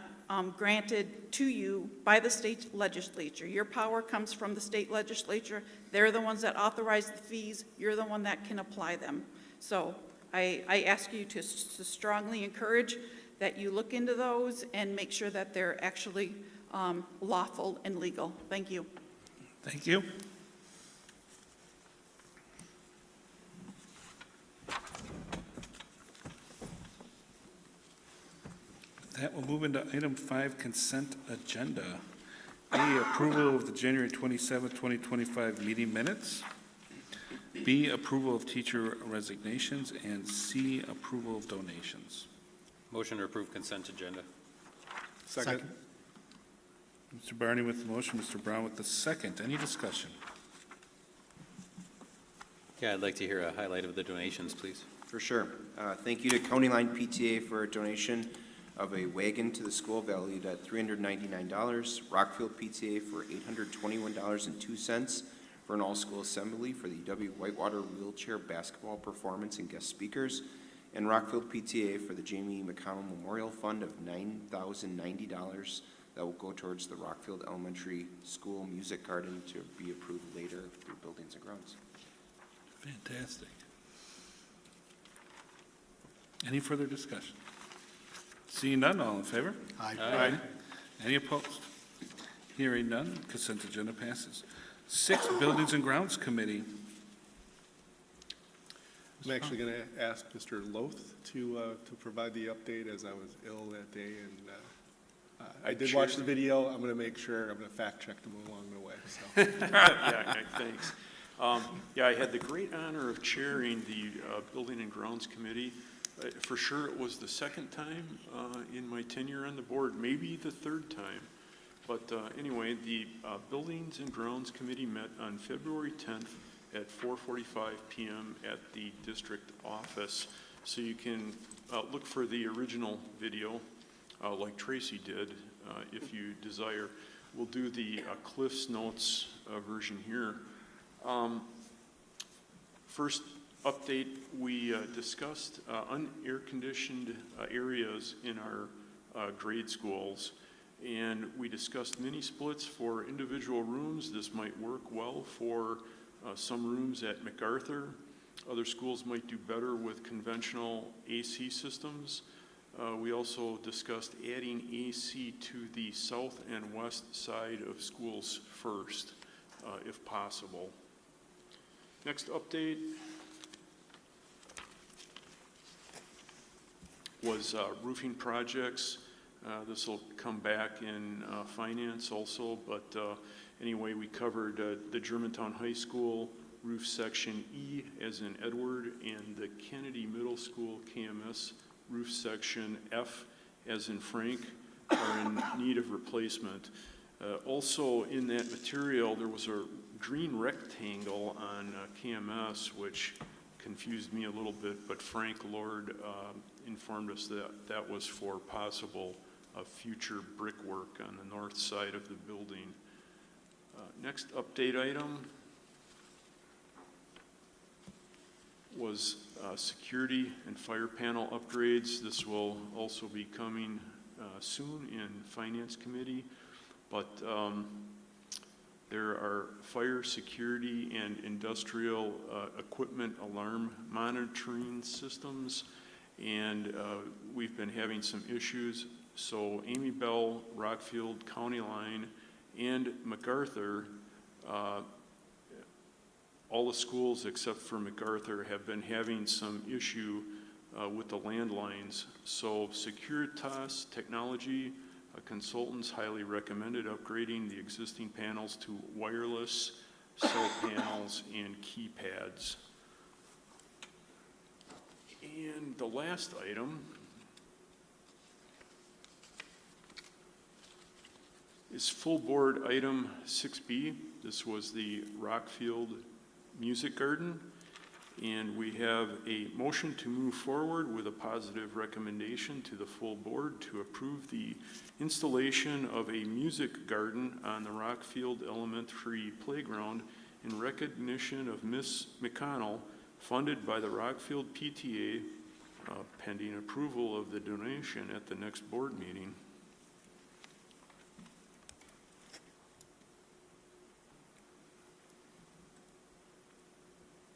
granted to you by the state legislature. Your power comes from the state legislature. They're the ones that authorize the fees. You're the one that can apply them. So I ask you to strongly encourage that you look into those and make sure that they're actually lawful and legal. Thank you. Thank you. That will move into item 5, consent agenda. A, approval of the January 27, 2025 meeting minutes. B, approval of teacher resignations. And C, approval of donations. Motion to approve consent agenda. Second. Mr. Barney with the motion, Mr. Brown with the second. Any discussion? Yeah, I'd like to hear a highlight of the donations, please. For sure. Thank you to County Line PTA for a donation of a wagon to the school valued at $399. Rockfield PTA for $821.02 for an all-school assembly for the W. Whitewater Wheelchair Basketball Performance and guest speakers. And Rockfield PTA for the Jamie McConnell Memorial Fund of $9,090 that will go towards the Rockfield Elementary School Music Garden to be approved later through Buildings and Grounds. Fantastic. Any further discussion? Seeing none, all in favor? Aye. Aye. Any opposed? Hearing none, consent agenda passes. 6, Buildings and Grounds Committee. I'm actually going to ask Mr. Loth to provide the update, as I was ill that day, and I did watch the video. I'm going to make sure, I'm going to fact check them along the way, so. Yeah, thanks. I had the great honor of chairing the Building and Grounds Committee. For sure, it was the second time in my tenure on the board, maybe the third time. But anyway, the Buildings and Grounds Committee met on February 10th at 4:45 p.m. at the district office. So you can look for the original video, like Tracy did, if you desire. We'll do the Cliff's Notes version here. First update, we discussed unair-conditioned areas in our grade schools. And we discussed mini splits for individual rooms. This might work well for some rooms at MacArthur. Other schools might do better with conventional AC systems. We also discussed adding AC to the south and west side of schools first, if possible. Next update was roofing projects. This will come back in finance also, but anyway, we covered the Germantown High School roof section E as in Edward, and the Kennedy Middle School KMS roof section F as in Frank are in need of replacement. Also in that material, there was a green rectangle on KMS, which confused me a little bit, but Frank Lord informed us that that was for possible future brickwork on the north side of the building. Next update item was security and fire panel upgrades. This will also be coming soon in Finance Committee, but there are fire, security, and industrial equipment alarm monitoring systems, and we've been having some issues. So Amy Bell, Rockfield, County Line, and MacArthur, all the schools except for MacArthur have been having some issue with the landlines. So Securitas Technology consultants highly recommended upgrading the existing panels to wireless cell panels and keypads. And the last item is full board item 6B. This was the Rockfield Music Garden, and we have a motion to move forward with a positive recommendation to the full board to approve the installation of a music garden on the Rockfield Elementary Playground in recognition of Miss McConnell, funded by the Rockfield PTA, pending approval of the donation at the next board meeting.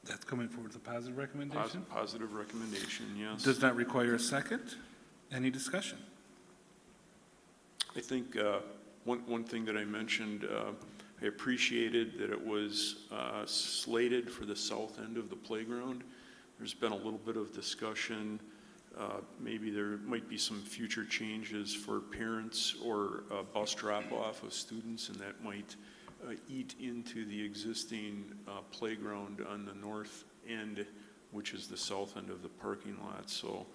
That's coming forward with a positive recommendation? Positive recommendation, yes. Does not require a second. Any discussion? I think one thing that I mentioned, I appreciated that it was slated for the south end of the playground. There's been a little bit of discussion. Maybe there might be some future changes for parents or bus drop-off of students, and that might eat into the existing playground on the north end, which is the south end of the parking lot. So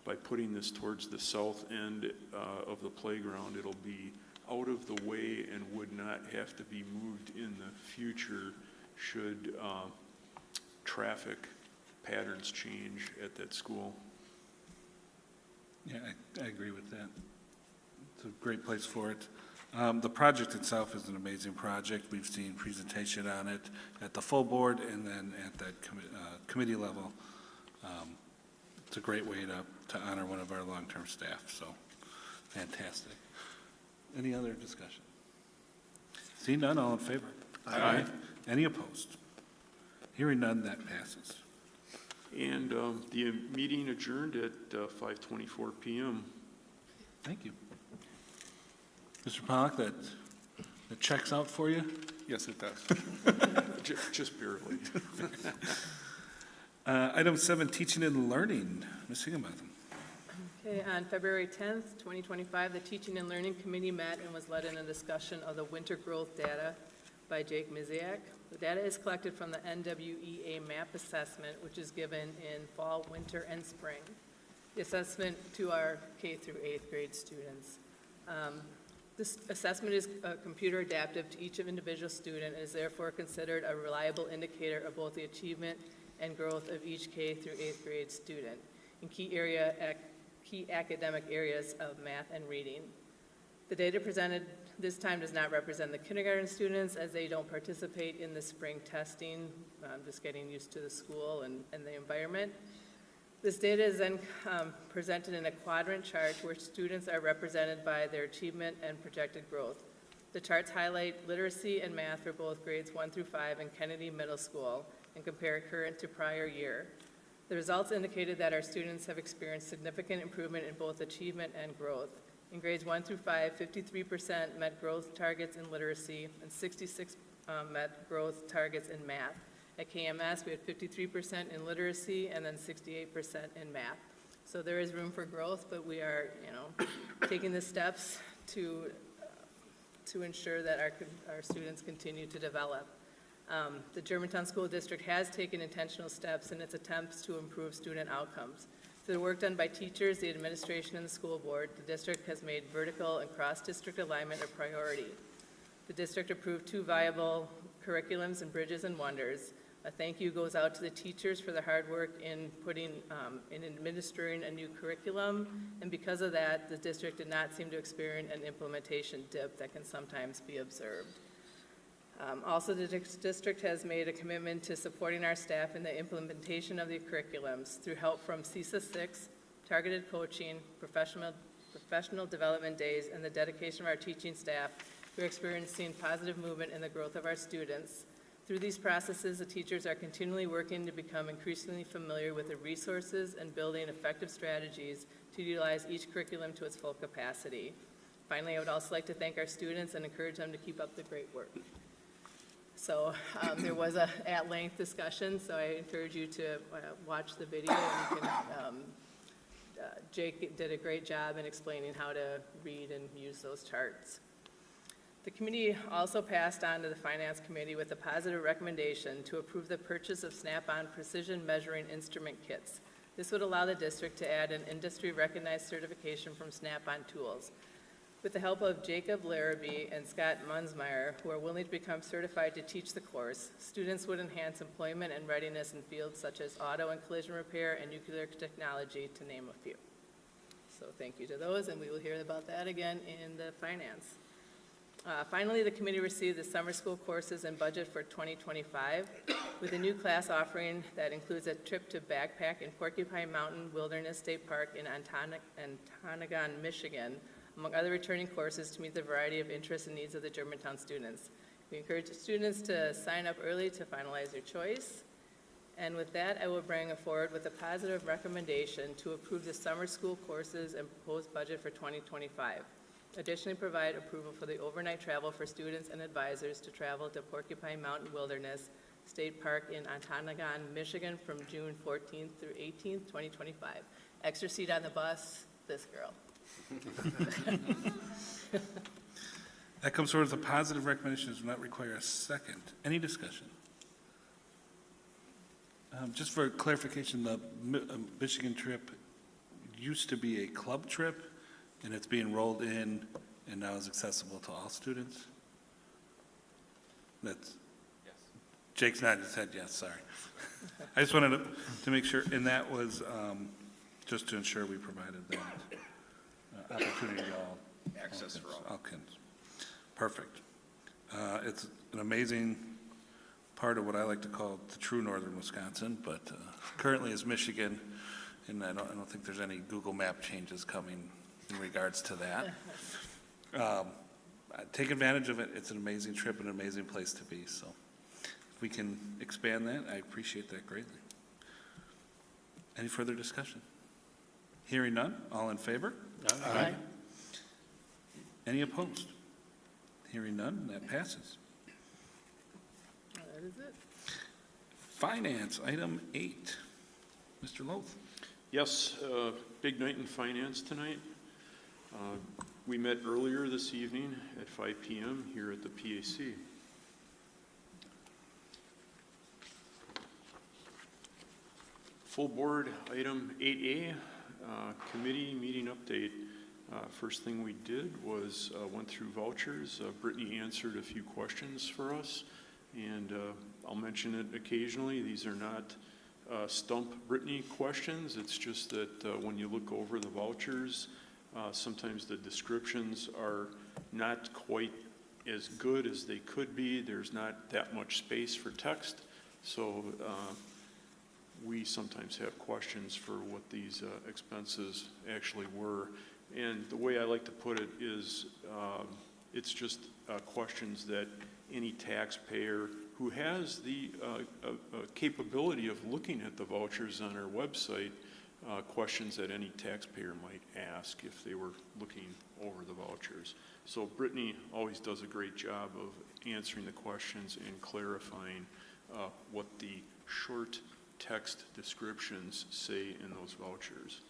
by putting this towards the south end of the playground, it'll be out of the way and would not have to be moved in the future should traffic patterns change at that school. Yeah, I agree with that. It's a great place for it. The project itself is an amazing project. We've seen presentation on it at the full board and then at that committee level. It's a great way to honor one of our long-term staff, so fantastic. Any other discussion? Seeing none, all in favor? Aye. Any opposed? Hearing none, that passes. And the meeting adjourned at 5:24 p.m. Thank you. Mr. Pollack, that checks out for you? Yes, it does. Just barely. Item 7, teaching and learning. Ms. Higginbotham. Okay, on February 10th, 2025, the Teaching and Learning Committee met and was led in a discussion of the winter growth data by Jake Miziak. The data is collected from the NWEA MAP assessment, which is given in fall, winter, and spring. The assessment to our K through 8th grade students. This assessment is computer adaptive to each individual student and is therefore considered a reliable indicator of both the achievement and growth of each K through 8th grade student in key academic areas of math and reading. The data presented this time does not represent the kindergarten students as they don't participate in the spring testing, just getting used to the school and the environment. This data is then presented in a quadrant chart where students are represented by their achievement and projected growth. The charts highlight literacy and math for both grades 1 through 5 in Kennedy Middle School and compare current to prior year. The results indicated that our students have experienced significant improvement in both achievement and growth. In grades 1 through 5, 53% met growth targets in literacy and 66 met growth targets in math. At KMS, we had 53% in literacy and then 68% in math. So there is room for growth, but we are, taking the steps to ensure that our students continue to develop. The Germantown School District has taken intentional steps in its attempts to improve student outcomes. Through the work done by teachers, the administration, and the school board, the district has made vertical and cross-district alignment a priority. The district approved 2 viable curriculums in Bridges and Wonders. A thank you goes out to the teachers for the hard work in administering a new curriculum, and because of that, the district did not seem to experience an implementation dip that can sometimes be observed. Also, the district has made a commitment to supporting our staff in the implementation of the curriculums through help from CESA 6, targeted coaching, professional development days, and the dedication of our teaching staff. We're experiencing positive movement in the growth of our students. Through these processes, the teachers are continually working to become increasingly familiar with the resources and building effective strategies to utilize each curriculum to its full capacity. Finally, I would also like to thank our students and encourage them to keep up the great work. So there was a at-length discussion, so I encourage you to watch the video. And you can, Jake did a great job in explaining how to read and use those charts. The committee also passed on to the Finance Committee with a positive recommendation to approve the purchase of Snap-on precision measuring instrument kits. This would allow the district to add an industry-recognized certification from Snap-on Tools. With the help of Jacob Larrabee and Scott Munsmeyer, who are willing to become certified to teach the course, students would enhance employment and readiness in fields such as auto and collision repair and nuclear technology, to name a few. So thank you to those, and we will hear about that again in the finance. Finally, the committee received the summer school courses and budget for 2025 with a new class offering that includes a trip to backpack in Porcupine Mountain Wilderness State Park in Ontonagon, Michigan, among other returning courses to meet the variety of interests and needs of the Germantown students. We encourage the students to sign up early to finalize their choice. And with that, I will bring forward with a positive recommendation to approve the summer school courses and proposed budget for 2025. Additionally, provide approval for the overnight travel for students and advisors to travel to Porcupine Mountain Wilderness State Park in Ontonagon, Michigan from June 14th through 18th, 2025. Extra seat on the bus, this girl. That comes forward with a positive recommendation, does not require a second. Any discussion? Just for clarification, the Michigan trip used to be a club trip, and it's being rolled in and now is accessible to all students? That's, yes. Jake's nodding his head, yes, sorry. I just wanted to make sure, and that was just to ensure we provided that opportunity to all. Access for all. All kids. Perfect. It's an amazing part of what I like to call the true northern Wisconsin, but currently is Michigan, and I don't think there's any Google map changes coming in regards to that. Take advantage of it. It's an amazing trip and an amazing place to be. So if we can expand that, I appreciate that greatly. Any further discussion? Hearing none, all in favor? Aye. Any opposed? Hearing none, that passes. That is it. Finance, item 8. Mr. Loth. Yes, big night in finance tonight. We met earlier this evening at 5 p.m. here at the PAC. Full board item 8A, committee meeting update. First thing we did was went through vouchers. Brittany answered a few questions for us, and I'll mention it occasionally. These are not stump Brittany questions. It's just that when you look over the vouchers, sometimes the descriptions are not quite as good as they could be. There's not that much space for text. So we sometimes have questions for what these expenses actually were. And the way I like to put it is, it's just questions that any taxpayer who has the capability of looking at the vouchers on our website, questions that any taxpayer might ask if they were looking over the vouchers. So Brittany always does a great job of answering the questions and clarifying what the short text descriptions say in those vouchers.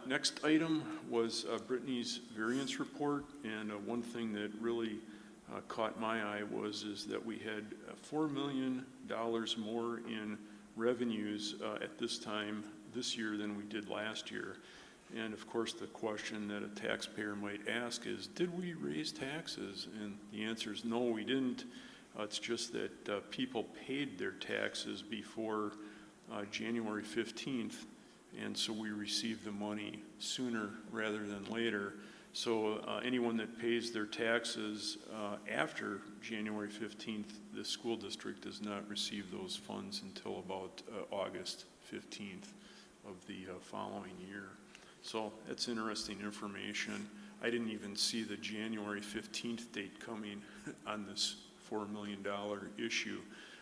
Next item was Brittany's variance report, and one thing that really caught my eye is that we had $4 million more in revenues at this time this year than we did last year. And of course, the question that a taxpayer might ask is, did we raise taxes? And the answer is no, we didn't. It's just that people paid their taxes before January 15th, and so we received the money sooner rather than later. So anyone that pays their taxes after January 15th, the school district does not receive those funds until about August 15th of the following year. So that's interesting information. I didn't even see the January 15th date coming on this $4 million issue.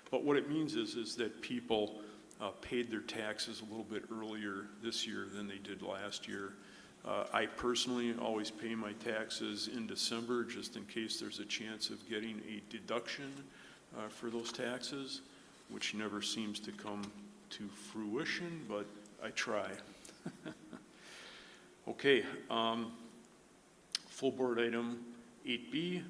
But what it means is that people paid their taxes a little bit earlier this year than they did last year. I personally always pay my taxes in December just in case there's a chance of getting a deduction for those taxes, which never seems to come to fruition, but I try. Okay, full board item 8B,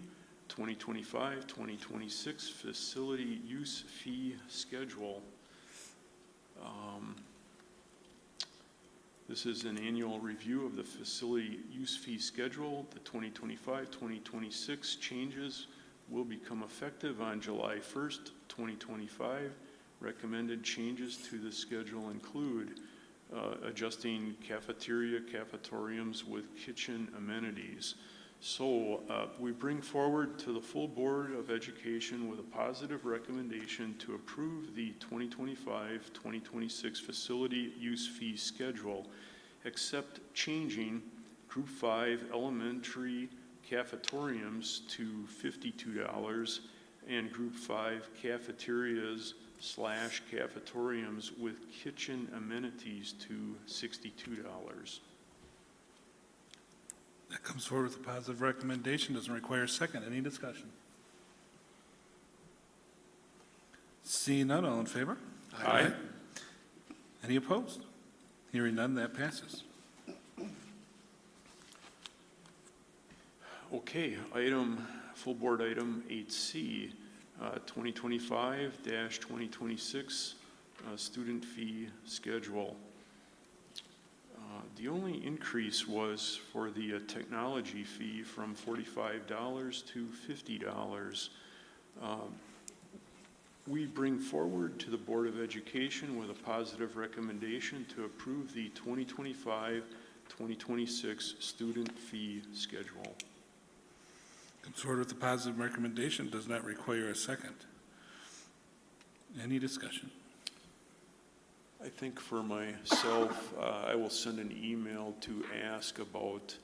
2025-2026 facility use fee schedule. This is an annual review of the facility use fee schedule. The 2025-2026 changes will become effective on July 1st, 2025. Recommended changes to the schedule include adjusting cafetoriums with kitchen amenities. So we bring forward to the full Board of Education with a positive recommendation to approve the 2025-2026 facility use fee schedule, except changing Group 5 elementary cafetoriums to $52 and Group 5 cafeterias/cafetoriums with kitchen amenities to $62. That comes forward with a positive recommendation, doesn't require a second. Any discussion? Seeing none, all in favor? Aye. Any opposed? Hearing none, that passes. Okay, full board item 8C, 2025-2026 student fee schedule. The only increase was for the technology fee from $45 to $50. We bring forward to the Board of Education with a positive recommendation to approve the 2025-2026 student fee schedule. Comes forward with a positive recommendation, does not require a second. Any discussion? I think for myself, I will send an email to ask about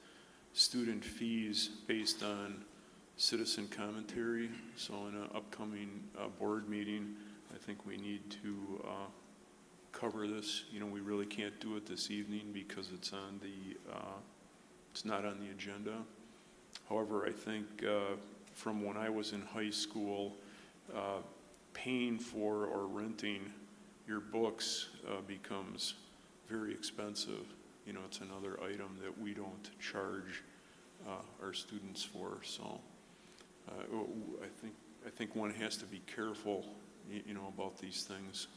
student fees based on citizen commentary. So in an upcoming board meeting, I think we need to cover this. You know, we really can't do it this evening because it's on the, it's not on the agenda. However, I think from when I was in high school, paying for or renting your books becomes very expensive. You know, it's another item that we don't charge our students for. So I think one has to be careful, you know, about these things.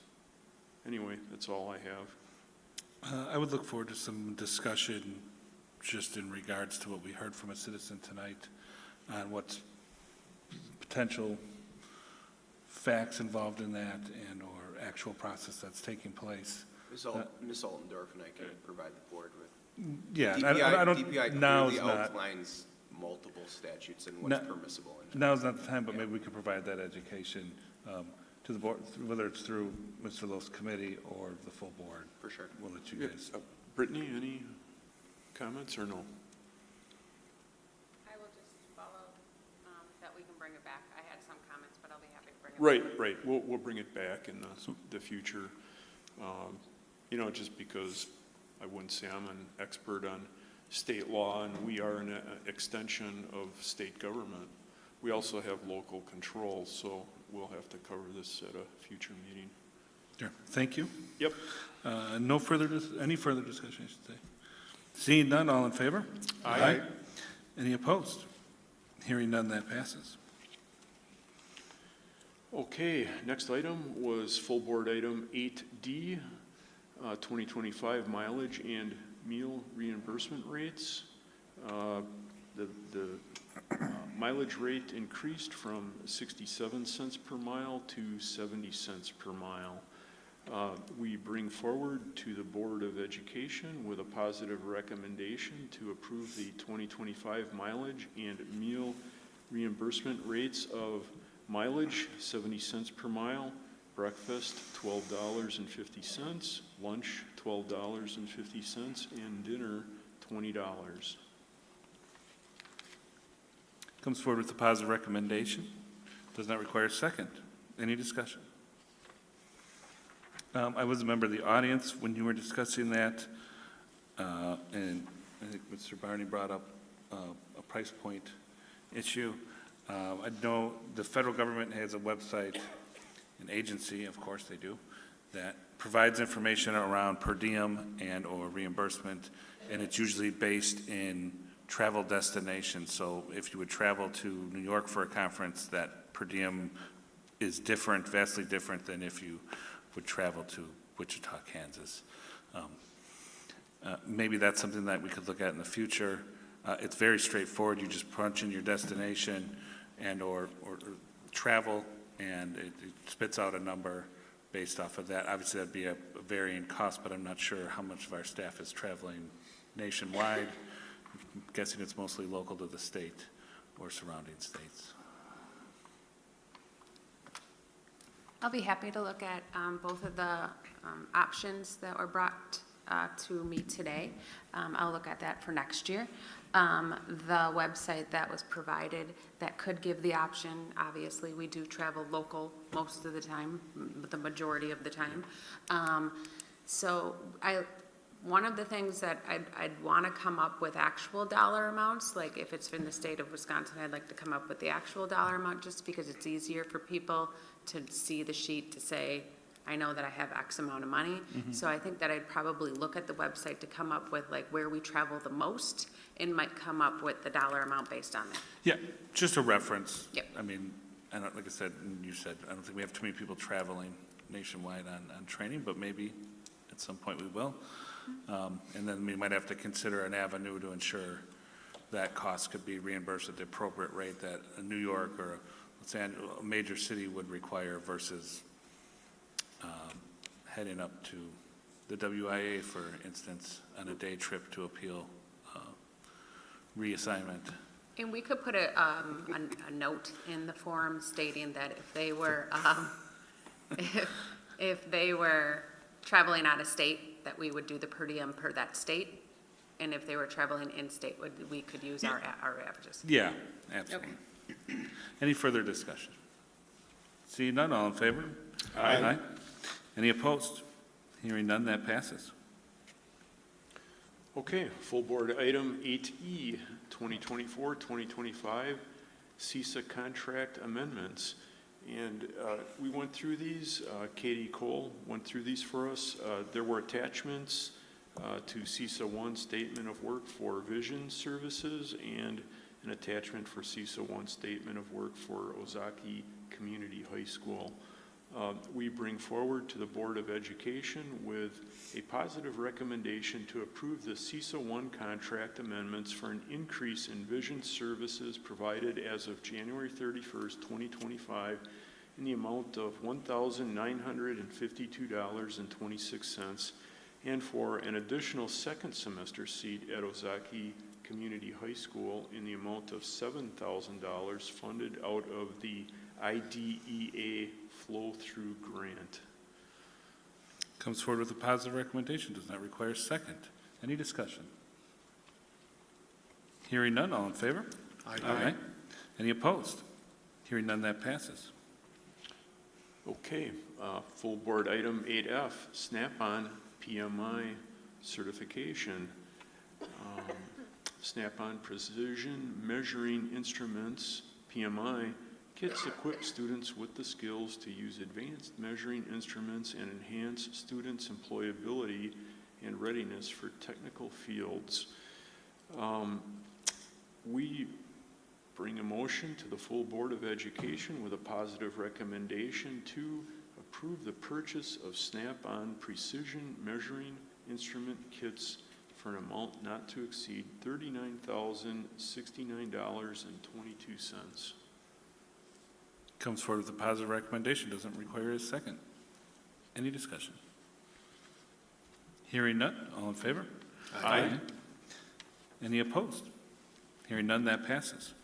Anyway, that's all I have. I would look forward to some discussion just in regards to what we heard from a citizen tonight on what's potential facts involved in that and or actual process that's taking place. Ms. Altendorf and I can provide the board with. Yeah, DPI, I don't, DPI now is clearly not. outlines multiple statutes and what's permissible. Now is not the time, but maybe we could provide that education to the board, whether it's through Mr. Lowe's committee or the full board. For sure. We'll let you guys. Brittany, any comments or no? I will just follow that we can bring it back. I had some comments, but I'll be happy to bring it back. Right. We'll bring it back in the future. You know, just because I wouldn't say I'm an expert on state law, and we are an extension of state government. We also have local control, so we'll have to cover this at a future meeting. Sure. Thank you. Yep. No further, any further discussion, I should say. Seeing none, all in favor? Aye. Any opposed? Hearing none, that passes. Okay, next item was full board item 8D, 2025 mileage and meal reimbursement rates. The mileage rate increased from 67 cents per mile to 70 cents per mile. We bring forward to the Board of Education with a positive recommendation to approve the 2025 mileage and meal reimbursement rates of mileage, 70 cents per mile, breakfast, $12.50, lunch, $12.50, and dinner, $20. Comes forward with a positive recommendation. Does not require a second. Any discussion? I was a member of the audience when you were discussing that, and I think Mr. Barney brought up a price point issue. I know the federal government has a website, an agency, of course they do, that provides information around per diem and or reimbursement, and it's usually based in travel destinations. So if you would travel to New York for a conference, that per diem is different, vastly different than if you would travel to Wichita, Kansas. Maybe that's something that we could look at in the future. It's very straightforward. You just punch in your destination and or travel, and it spits out a number based off of that. Obviously, that'd be a varying cost, but I'm not sure how much of our staff is traveling nationwide. I'm guessing it's mostly local to the state or surrounding states. I'll be happy to look at both of the options that were brought to me today. I'll look at that for next year. The website that was provided that could give the option, obviously, we do travel local most of the time, the majority of the time. So one of the things that I'd want to come up with actual dollar amounts, like if it's in the state of Wisconsin, I'd like to come up with the actual dollar amount just because it's easier for people to see the sheet to say, I know that I have X amount of money. Mhm. So I think that I'd probably look at the website to come up with like where we travel the most and might come up with the dollar amount based on that. Yeah, just a reference. Yep. I mean, I don't, like I said, and you said, I don't think we have too many people traveling nationwide on training, but maybe at some point we will. And then we might have to consider an avenue to ensure that costs could be reimbursed at the appropriate rate that a New York or, let's say, a major city would require versus heading up to the WIA, for instance, on a day trip to appeal reassignment. And we could put a note in the form stating that if they were, if they were traveling out of state, that we would do the per diem per that state. And if they were traveling in-state, we could use our averages. Yeah, absolutely. Okay. Any further discussion? See none, all in favor? Aye. Any opposed? Hearing none, that passes. Okay, full board item 8E, 2024-2025, CISA contract amendments. And we went through these. Katie Cole went through these for us. There were attachments to CISA 1 statement of work for vision services and an attachment for CISA 1 statement of work for Ozaki Community High School. We bring forward to the Board of Education with a positive recommendation to approve the CISA 1 contract amendments for an increase in vision services provided as of January 31st, 2025 in the amount of $1,952.26 and for an additional second semester seat at Ozaki Community High School in the amount of $7,000 funded out of the IDEA flow-through grant. Comes forward with a positive recommendation, does not require a second. Any discussion? Hearing none, all in favor? Aye. Any opposed? Hearing none, that passes. Okay, full board item 8F, Snap-on PMI certification. Snap-on Precision Measuring Instruments, PMI, kits equip students with the skills to use advanced measuring instruments and enhance students' employability and readiness for technical fields. We bring a motion to the full Board of Education with a positive recommendation to approve the purchase of Snap-on Precision Measuring Instrument kits for an amount not to exceed $39,069.22. Comes forward with a positive recommendation, doesn't require a second. Any discussion? Hearing none, all in favor? Aye. Any opposed? Hearing none, that passes.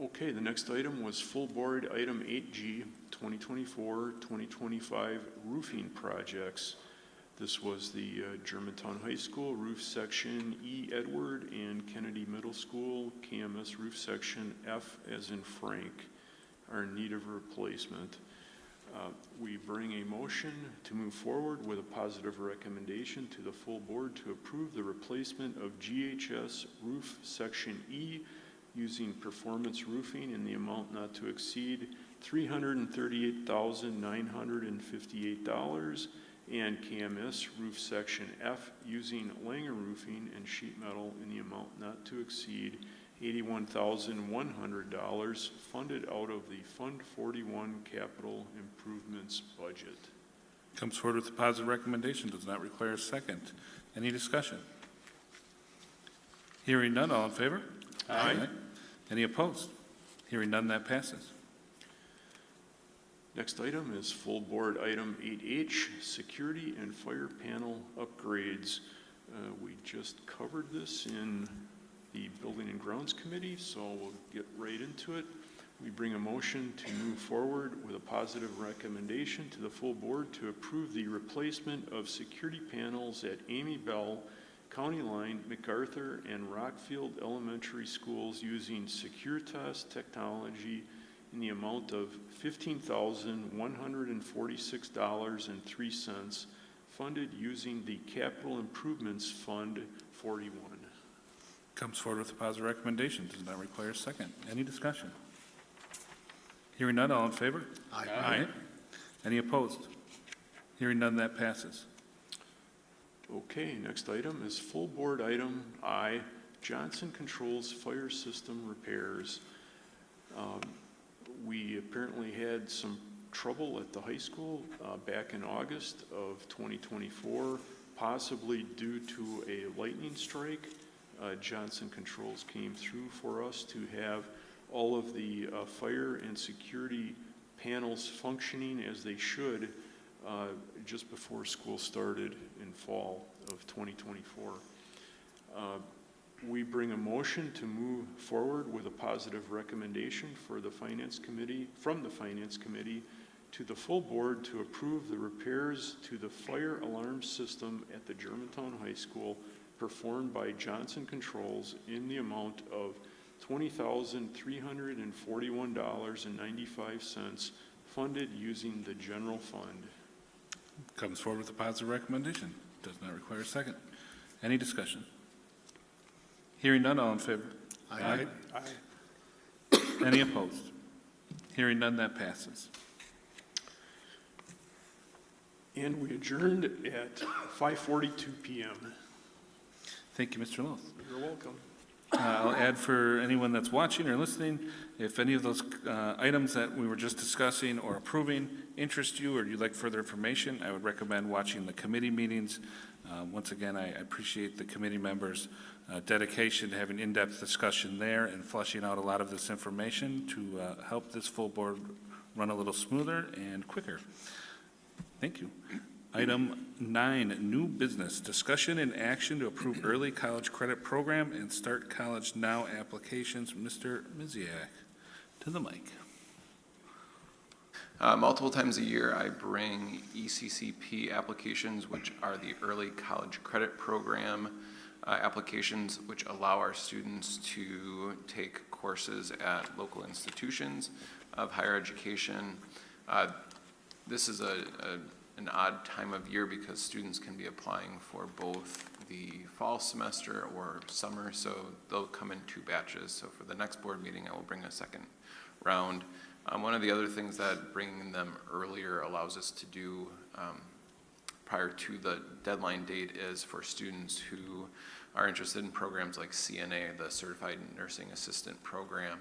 Okay, the next item was full board item 8G, 2024-2025 roofing projects. This was the Germantown High School roof section E. Edward and Kennedy Middle School KMS roof section F as in Frank are in need of replacement. We bring a motion to move forward with a positive recommendation to the full board to approve the replacement of GHS roof section E using Performance Roofing in the amount not to exceed $338,958, and KMS roof section F using Langer Roofing and sheet metal in the amount not to exceed $81,100, funded out of the Fund 41 Capital Improvements budget. Comes forward with a positive recommendation, does not require a second. Any discussion? Hearing none, all in favor? Aye. Any opposed? Hearing none, that passes. Next item is full board item 8H, security and fire panel upgrades. We just covered this in the Building and Grounds Committee, so we'll get right into it. We bring a motion to move forward with a positive recommendation to the full board to approve the replacement of security panels at Amy Bell, County Line, MacArthur, and Rockfield Elementary Schools using Securitas technology in the amount of $15,146.03, funded using the Capital Improvements Fund 41. Comes forward with a positive recommendation, does not require a second. Any discussion? Hearing none, all in favor? Aye. Any opposed? Hearing none, that passes. Okay, next item is full board item I, Johnson Controls Fire System Repairs. We apparently had some trouble at the high school back in August of 2024, possibly due to a lightning strike. Johnson Controls came through for us to have all of the fire and security panels functioning as they should just before school started in fall of 2024. We bring a motion to move forward with a positive recommendation for the Finance Committee, from the Finance Committee to the full board to approve the repairs to the fire alarm system at the Germantown High School performed by Johnson Controls in the amount of $20,341.95, funded using the general fund. Comes forward with a positive recommendation, does not require a second. Any discussion? Hearing none, all in favor? Aye. Any opposed? Hearing none, that passes. And we adjourned at 5:42 p.m. Thank you, Mr. Loth. You're welcome. I'll add for anyone that's watching or listening, if any of those items that we were just discussing or approving interest you or you'd like further information, I would recommend watching the committee meetings. Once again, I appreciate the committee members' dedication to having in-depth discussion there and fleshing out a lot of this information to help this full board run a little smoother and quicker. Thank you. Item 9, new business, discussion and action to approve early college credit program and Start College Now applications. Mr. Miziak, to the mic. Multiple times a year, I bring ECCP applications, which are the Early College Credit Program applications, which allow our students to take courses at local institutions of higher education. This is an odd time of year because students can be applying for both the fall semester or summer, so they'll come in 2 batches. So for the next board meeting, I will bring a second round. One of the other things that bringing them earlier allows us to do prior to the deadline date is for students who are interested in programs like CNA, the Certified Nursing Assistant Program.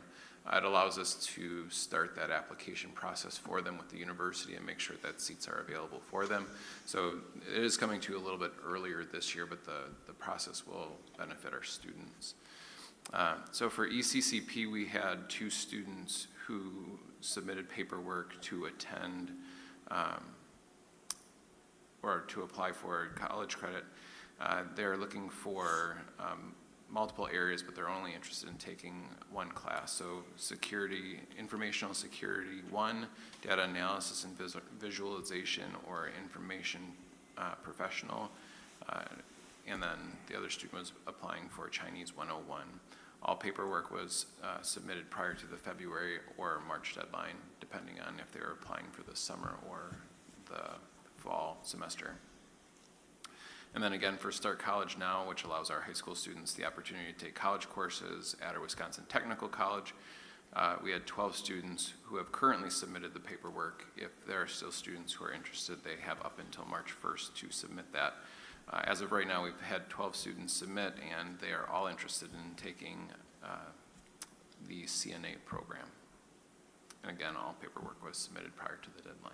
It allows us to start that application process for them with the university and make sure that seats are available for them. So it is coming to a little bit earlier this year, but the process will benefit our students. So for ECCP, we had 2 students who submitted paperwork to attend or to apply for college credit. They're looking for multiple areas, but they're only interested in taking one class. So security, informational security 1, data analysis and visualization, or information professional. And then the other student was applying for Chinese 101. All paperwork was submitted prior to the February or March deadline, depending on if they were applying for the summer or the fall semester. And then again, for Start College Now, which allows our high school students the opportunity to take college courses at our Wisconsin Technical College, we had 12 students who have currently submitted the paperwork. If there are still students who are interested, they have up until March 1st to submit that. As of right now, we've had 12 students submit, and they are all interested in taking the CNA program. And again, all paperwork was submitted prior to the deadline.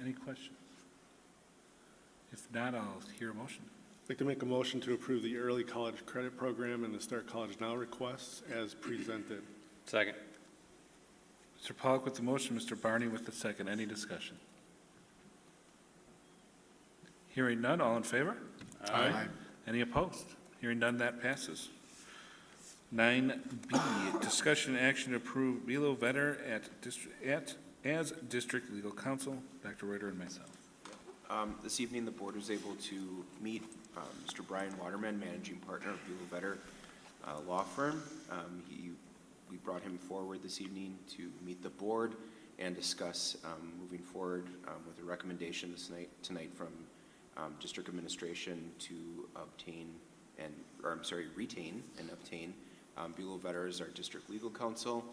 Any questions? If not, I'll hear a motion. I'd like to make a motion to approve the Early College Credit Program and the Start College Now requests as presented. Second. Mr. Pollock with the motion, Mr. Barney with the second. Any discussion? Hearing none, all in favor? Aye. Any opposed? Hearing none, that passes. 9B, discussion and action to approve Milo Vetter as District Legal Counsel, Dr. Reuter and myself. This evening, the board was able to meet Mr. Brian Waterman, managing partner of Buell Vetter Law Firm. We brought him forward this evening to meet the board and discuss moving forward with a recommendation tonight from district administration to retain and obtain Buell Vetter as our district legal counsel.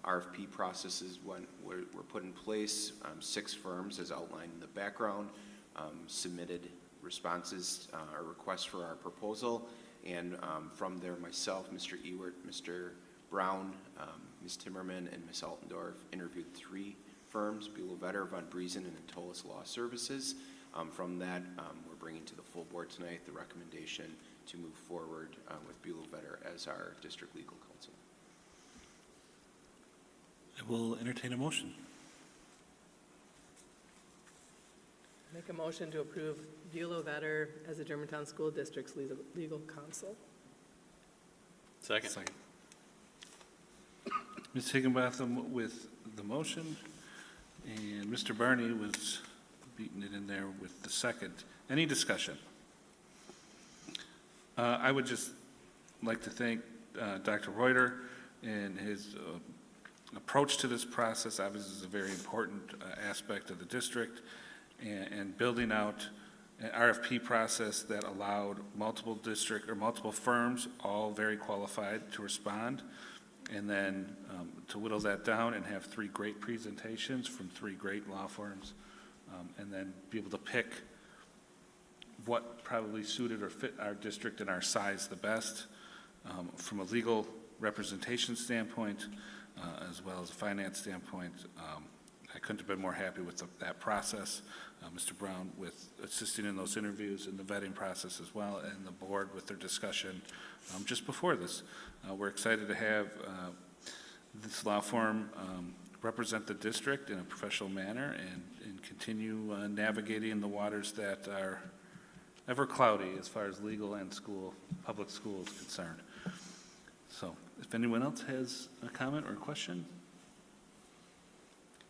RFP processes were put in place. 6 firms, as outlined in the background, submitted responses or requests for our proposal. And from there, myself, Mr. Ewert, Mr. Brown, Ms. Timmerman, and Ms. Altendorf interviewed 3 firms, Buell Vetter, Von Briesen, and Antolis Law Services. From that, we're bringing to the full board tonight the recommendation to move forward with Buell Vetter as our district legal counsel. I will entertain a motion. Make a motion to approve Buell Vetter as the Germantown School District's legal counsel. Second. Ms. Higginbotham with the motion, and Mr. Barney was beating it in there with the second. Any discussion? I would just like to thank Dr. Reuter and his approach to this process. Obviously, is a very important aspect of the district, and building out an RFP process that allowed multiple firms, all very qualified, to respond, and then to whittle that down and have 3 great presentations from 3 great law firms, and then be able to pick what probably suited or fit our district and our size the best, from a legal representation standpoint, as well as a finance standpoint. I couldn't have been more happy with that process. Mr. Brown with assisting in those interviews and the vetting process as well, and the board with their discussion just before this. We're excited to have this law firm represent the district in a professional manner and continue navigating the waters that are ever cloudy as far as legal and public school is concerned. So if anyone else has a comment or question?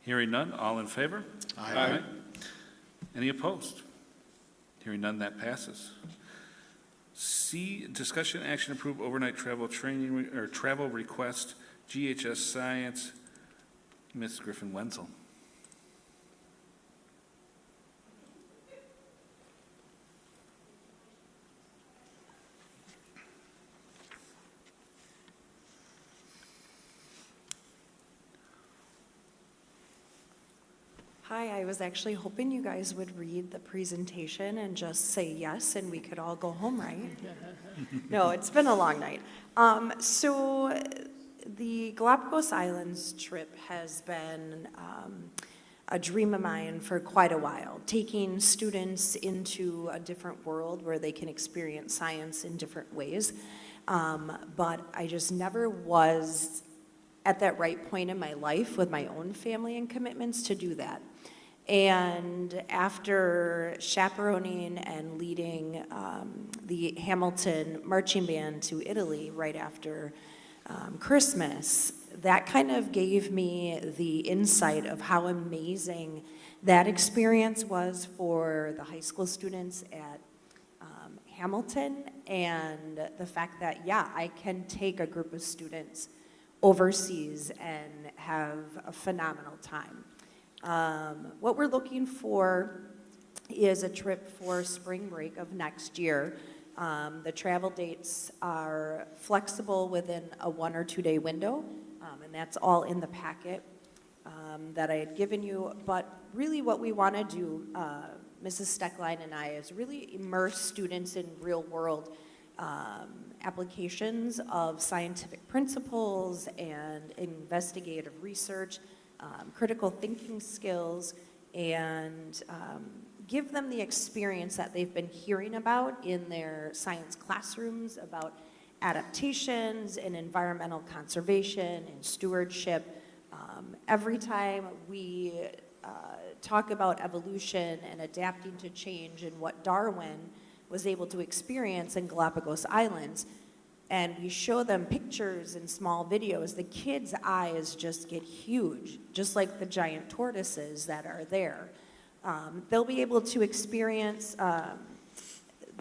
Hearing none, all in favor? Aye. Any opposed? Hearing none, that passes. C, discussion action approve overnight travel training, or travel request, GHS Science, Ms. Griffin Wenzel. Hi, I was actually hoping you guys would read the presentation and just say yes, and we could all go home, right? No, it's been a long night. So the Galapagos Islands trip has been a dream of mine for quite a while, taking students into a different world where they can experience science in different ways. But I just never was at that right point in my life with my own family and commitments to do that. And after chaperoning and leading the Hamilton Marching Band to Italy right after Christmas, that kind of gave me the insight of how amazing that experience was for the high school students at Hamilton, and the fact that, yeah, I can take a group of students overseas and have a phenomenal time. What we're looking for is a trip for spring break of next year. The travel dates are flexible within a 1 or 2 day window, and that's all in the packet that I had given you. But really what we want to do, Mrs. Steckline and I, is really immerse students in real world applications of scientific principles and investigative research, critical thinking skills, and give them the experience that they've been hearing about in their science classrooms about adaptations and environmental conservation and stewardship. Every time we talk about evolution and adapting to change and what Darwin was able to experience in Galapagos Islands, and we show them pictures and small videos, the kids' eyes just get huge, just like the giant tortoises that are there. They'll be able to experience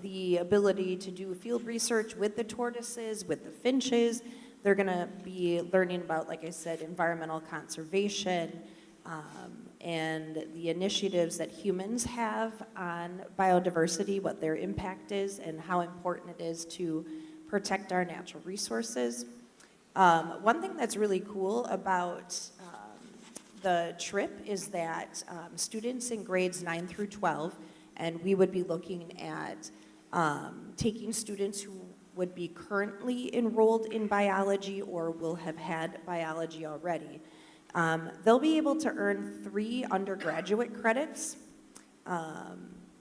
the ability to do field research with the tortoises, with the finches. They're gonna be learning about, like I said, environmental conservation, and the initiatives that humans have on biodiversity, what their impact is, and how important it is to protect our natural resources. One thing that's really cool about the trip is that students in grades 9 through 12, and we would be looking at taking students who would be currently enrolled in biology or will have had biology already. They'll be able to earn 3 undergraduate credits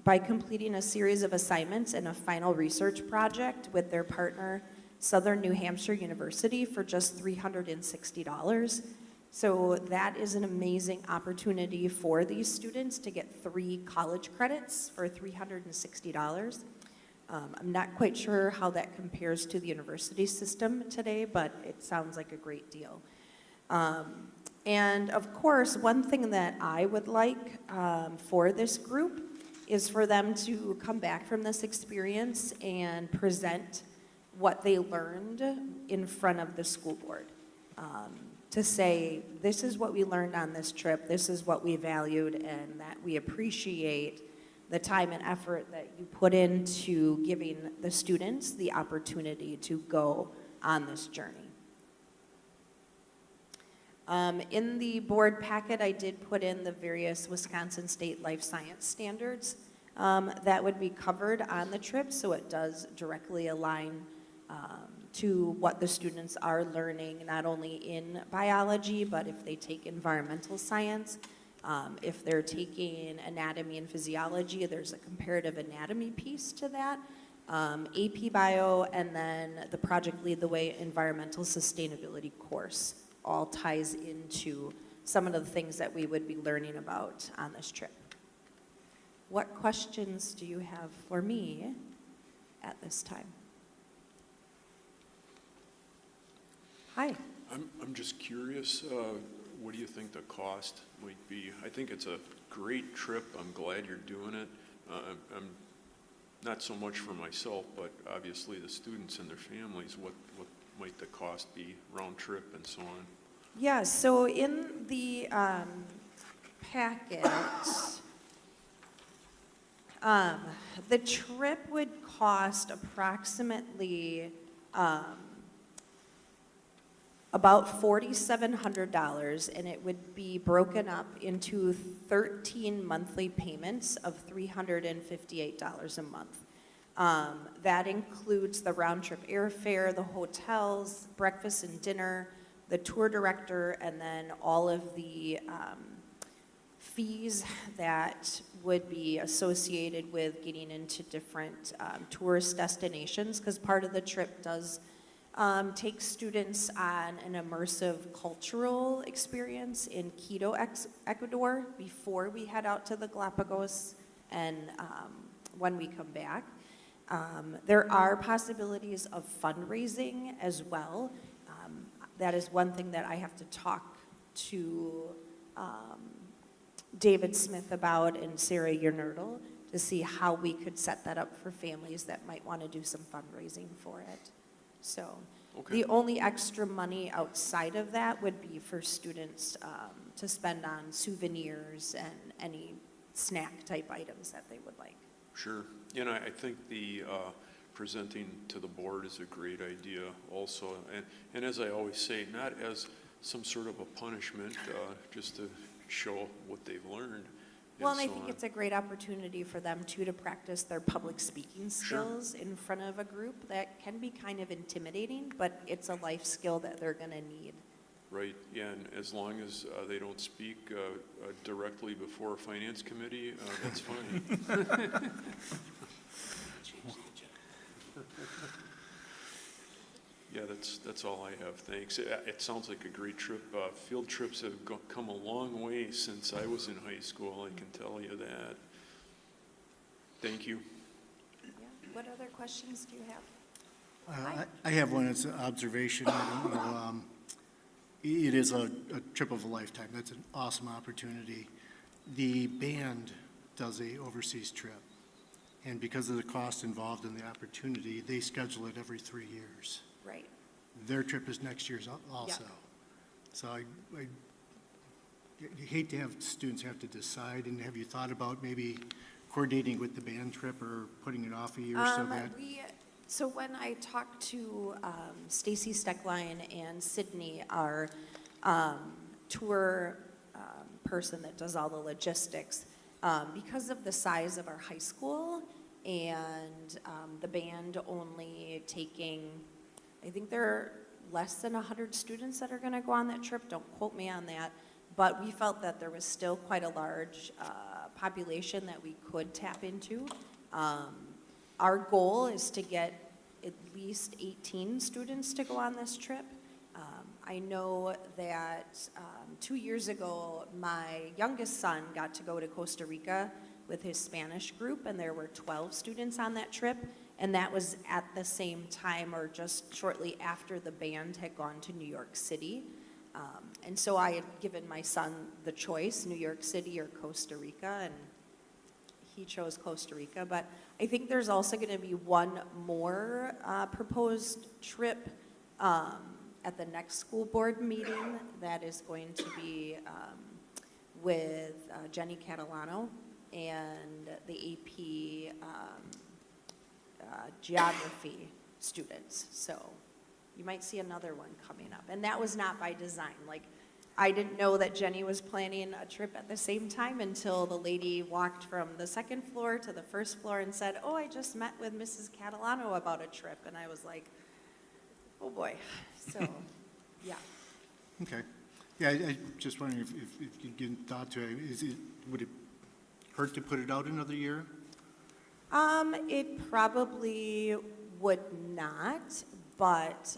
by completing a series of assignments and a final research project with their partner, Southern New Hampshire University, for just $360. So that is an amazing opportunity for these students to get 3 college credits for $360. I'm not quite sure how that compares to the university system today, but it sounds like a great deal. And of course, one thing that I would like for this group is for them to come back from this experience and present what they learned in front of the school board. To say, this is what we learned on this trip, this is what we valued, and that we appreciate the time and effort that you put into giving the students the opportunity to go on this journey. In the board packet, I did put in the various Wisconsin State Life Science standards that would be covered on the trip, so it does directly align to what the students are learning, not only in biology, but if they take environmental science, if they're taking anatomy and physiology, there's a comparative anatomy piece to that, AP Bio, and then the Project Lead the Way environmental sustainability course all ties into some of the things that we would be learning about on this trip. What questions do you have for me at this time? Hi. I'm just curious, what do you think the cost might be? I think it's a great trip. I'm glad you're doing it. I'm not so much for myself, but obviously the students and their families, what might the cost be, round trip and so on? Yeah, so in the packet, the trip would cost approximately about $4,700, and it would be broken up into 13 monthly payments of $358 a month. That includes the round-trip airfare, the hotels, breakfast and dinner, the tour director, and then all of the fees that would be associated with getting into different tourist destinations, because part of the trip does take students on an immersive cultural experience in Quito, Ecuador, before we head out to the Galapagos and when we come back. There are possibilities of fundraising as well. That is one thing that I have to talk to David Smith about and Sarah Yernerdle to see how we could set that up for families that might want to do some fundraising for it. So the only extra money outside of that would be for students to spend on souvenirs and any snack type items that they would like. Sure. You know, I think the presenting to the board is a great idea also. And as I always say, not as some sort of a punishment, just to show what they've learned. Well, and I think it's a great opportunity for them too to practice their public speaking skills in front of a group that can be kind of intimidating, but it's a life skill that they're going to need. Right, yeah, and as long as they don't speak directly before a finance committee, that's fine. Yeah, that's all I have, thanks. It sounds like a great trip. Field trips have come a long way since I was in high school, I can tell you that. Thank you. Yeah. What other questions do you have? I have one, it's an observation, I don't know, it is a trip of a lifetime, that's an awesome opportunity. The band does a overseas trip, and because of the cost involved in the opportunity, they schedule it every 3 years. Right. Their trip is next year's also. So I hate to have students have to decide, and have you thought about maybe coordinating with the band trip or putting it off a year so that? So when I talked to Stacy Steckline and Sydney, our tour person that does all the logistics, because of the size of our high school and the band only taking, I think there are less than 100 students that are going to go on that trip. Don't quote me on that. But we felt that there was still quite a large population that we could tap into. Our goal is to get at least 18 students to go on this trip. I know that 2 years ago, my youngest son got to go to Costa Rica with his Spanish group, and there were 12 students on that trip. And that was at the same time or just shortly after the band had gone to New York City. And so I had given my son the choice, New York City or Costa Rica, and he chose Costa Rica. But I think there's also going to be one more proposed trip at the next school board meeting that is going to be with Jenny Catalano and the AP geography students. So you might see another one coming up. And that was not by design. Like, I didn't know that Jenny was planning a trip at the same time until the lady walked from the second floor to the first floor and said, "Oh, I just met with Mrs. Catalano about a trip." And I was like, oh boy. So, yeah. Okay. Yeah, I just wondering if you give thought to it, would it hurt to put it out another year? It probably would not, but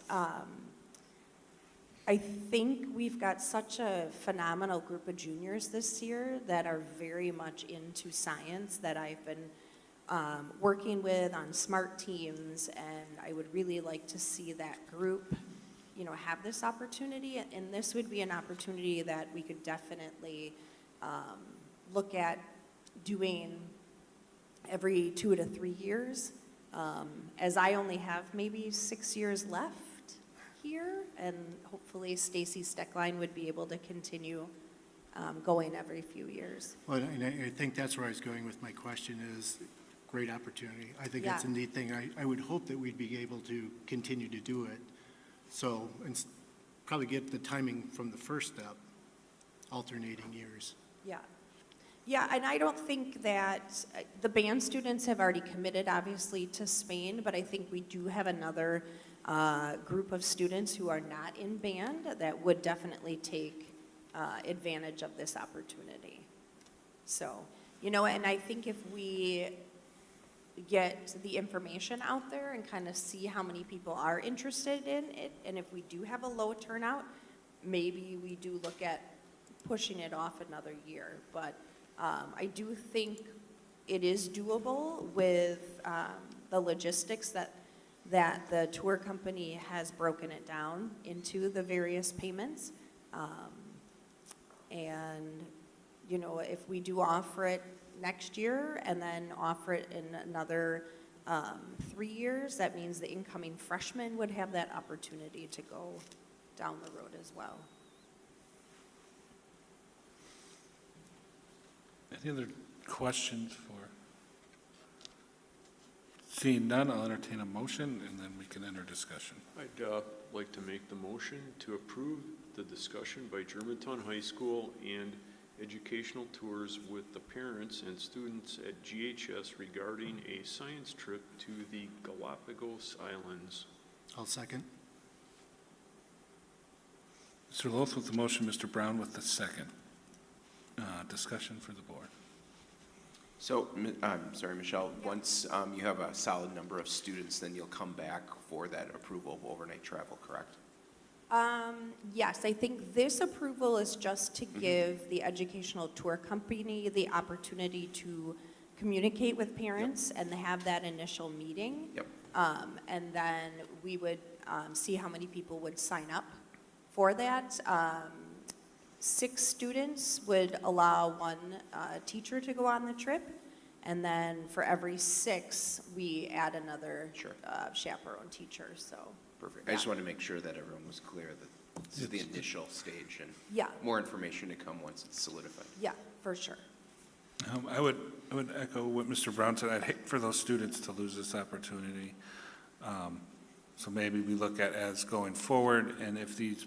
I think we've got such a phenomenal group of juniors this year that are very much into science that I've been working with on SMART teams, and I would really like to see that group have this opportunity, and this would be an opportunity that we could definitely look at doing every 2 to 3 years, as I only have maybe 6 years left here, and hopefully Stacy Steckline would be able to continue going every few years. Well, and I think that's where I was going with my question is, great opportunity. I think it's a Yeah. neat thing. I would hope that we'd be able to continue to do it. So, and probably get the timing from the first step, alternating years. Yeah. Yeah, and I don't think that, the band students have already committed, obviously, to Spain, but I think we do have another group of students who are not in band that would definitely take advantage of this opportunity. So, and I think if we get the information out there and kind of see how many people are interested in it, and if we do have a low turnout, maybe we do look at pushing it off another year. But I do think it is doable with the logistics that the tour company has broken it down into the various payments. And, if we do offer it next year and then offer it in another 3 years, that means the incoming freshmen would have that opportunity to go down the road as well. Any other questions for? Seeing none, I'll entertain a motion, and then we can enter discussion. I'd like to make the motion to approve the discussion by Germantown High School and educational tours with the parents and students at GHS regarding a science trip to the Galapagos Islands. I'll second. Mr. Loth with the motion, Mr. Brown with the second. Discussion for the board. So, I'm sorry, Michelle, once you have a solid number of students, then you'll come back for that approval of overnight travel, correct? Yes, I think this approval is just to give the educational tour company the opportunity to communicate with parents and have that initial meeting. Yep. And then we would see how many people would sign up for that. 6 students would allow 1 teacher to go on the trip. And then for every 6, we add another chaperone teacher, so. Perfect. I just wanted to make sure that everyone was clear that this is the initial stage and Yeah. more information to come once it's solidified. Yeah, for sure. I would echo what Mr. Brown said. I'd hate for those students to lose this opportunity. So maybe we look at as going forward, and if these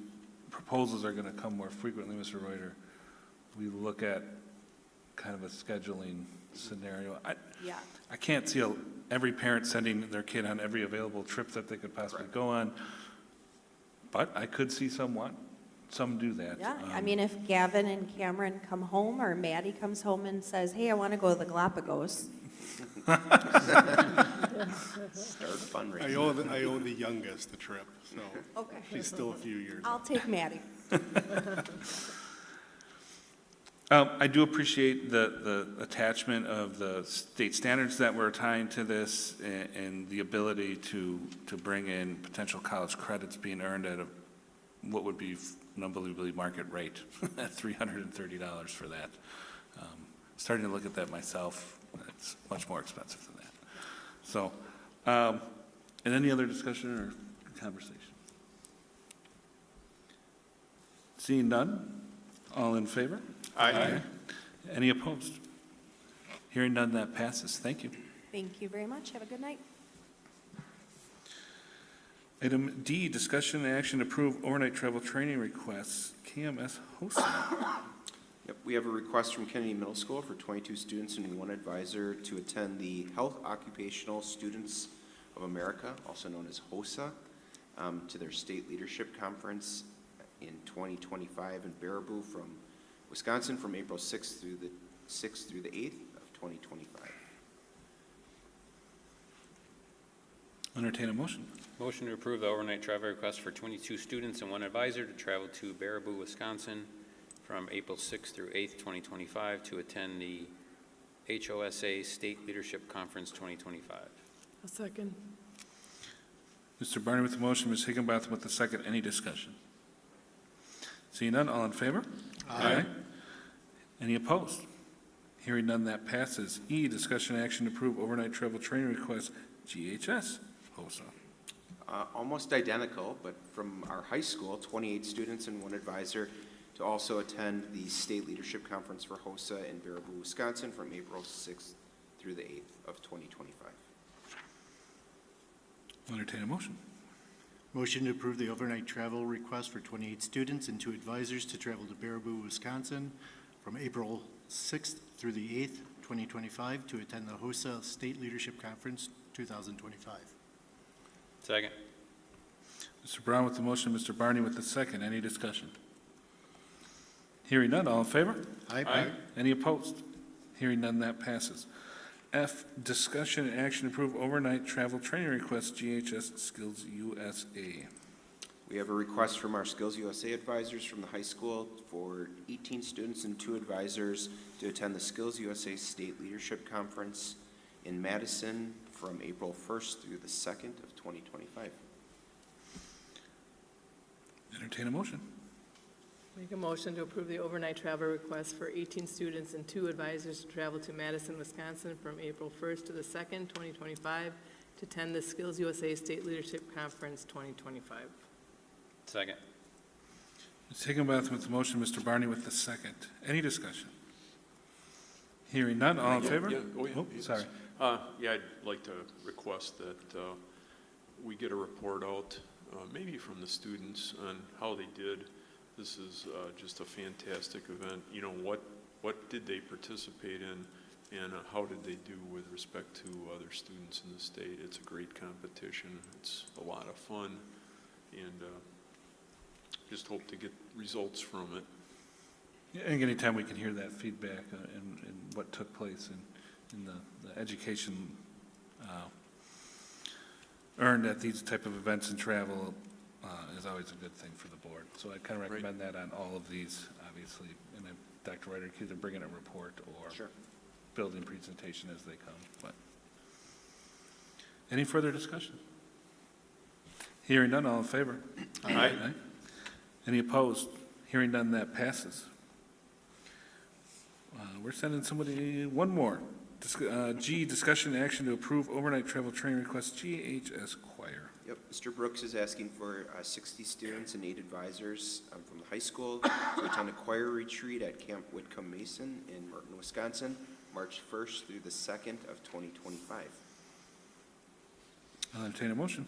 proposals are going to come more frequently, Mr. Reuter, we look at kind of a scheduling scenario. Yeah. I can't see every parent sending their kid on every available trip that they could possibly go on, but I could see some do that. Yeah, I mean, if Gavin and Cameron come home, or Maddie comes home and says, hey, I want to go to the Galapagos. Start fundraising. I owe the youngest a trip, so Okay. she's still a few years. I'll take Maddie. I do appreciate the attachment of the state standards that we're tying to this and the ability to bring in potential college credits being earned at what would be an unbelievably market rate at $330 for that. Starting to look at that myself, it's much more expensive than that. So, and any other discussion or conversation? Seeing none, all in favor? Aye. Any opposed? Hearing none, that passes. Thank you. Thank you very much. Have a good night. Item D, discussion and action to approve overnight travel training requests, KMS HOSA. Yep, we have a request from Kennedy Middle School for 22 students and 1 advisor to attend the Health Occupational Students of America, also known as HOSA, to their state leadership conference in 2025 in Baraboo from Wisconsin from April 6th through the 8th of 2025. Entertain a motion. Motion to approve the overnight travel request for 22 students and 1 advisor to travel to Baraboo, Wisconsin from April 6th through 8th, 2025 to attend the HOSA State Leadership Conference 2025. A second. Mr. Barney with the motion, Ms. Higginbotham with the second. Any discussion? Seeing none, all in favor? Aye. Any opposed? Hearing none, that passes. E, discussion action to approve overnight travel training request, GHS, HOSA. Almost identical, but from our high school, 28 students and one advisor to also attend the State Leadership Conference for HOSA in Baraboo, Wisconsin from April 6th through the 8th of 2025. I'll entertain a motion. Motion to approve the overnight travel request for 28 students and 2 advisors to travel to Baraboo, Wisconsin from April 6th through the 8th, 2025 to attend the HOSA State Leadership Conference 2025. Second. Mr. Brown with the motion, Mr. Barney with the second. Any discussion? Hearing none, all in favor? Aye. Any opposed? Hearing none, that passes. F, discussion and action to approve overnight travel training request, GHS Skills USA. We have a request from our Skills USA advisors from the high school for 18 students and 2 advisors to attend the Skills USA State Leadership Conference in Madison from April 1st through the 2nd of 2025. Entertain a motion. Make a motion to approve the overnight travel request for 18 students and 2 advisors to travel to Madison, Wisconsin from April 1st to the 2nd, 2025, to attend the Skills USA State Leadership Conference 2025. Second. Ms. Higginbotham with the motion, Mr. Barney with the second. Any discussion? Hearing none, all in favor? Yeah, oh, yeah. Oh, sorry. Yeah, I'd like to request that we get a report out, maybe from the students on how they did. This is just a fantastic event. You know, what did they participate in, and how did they do with respect to other students in the state? It's a great competition. It's a lot of fun, and just hope to get results from it. Yeah, and anytime we can hear that feedback and what took place in the education earned at these type of events and travel is always a good thing for the board. So I kind of recommend that on all of these, obviously. And then Dr. Ryder can either bring in a report or building presentation as they come. But any further discussion? Hearing none, all in favor? Aye. Any opposed? Hearing none, that passes. We're sending somebody one more. G, discussion and action to approve overnight travel training request, GHS Choir. Yep, Mr. Brooks is asking for 60 students and 8 advisors from the high school to attend a choir retreat at Camp Whitcomb Mason in Merton, Wisconsin, March 1st through the 2nd of 2025. I'll entertain a motion.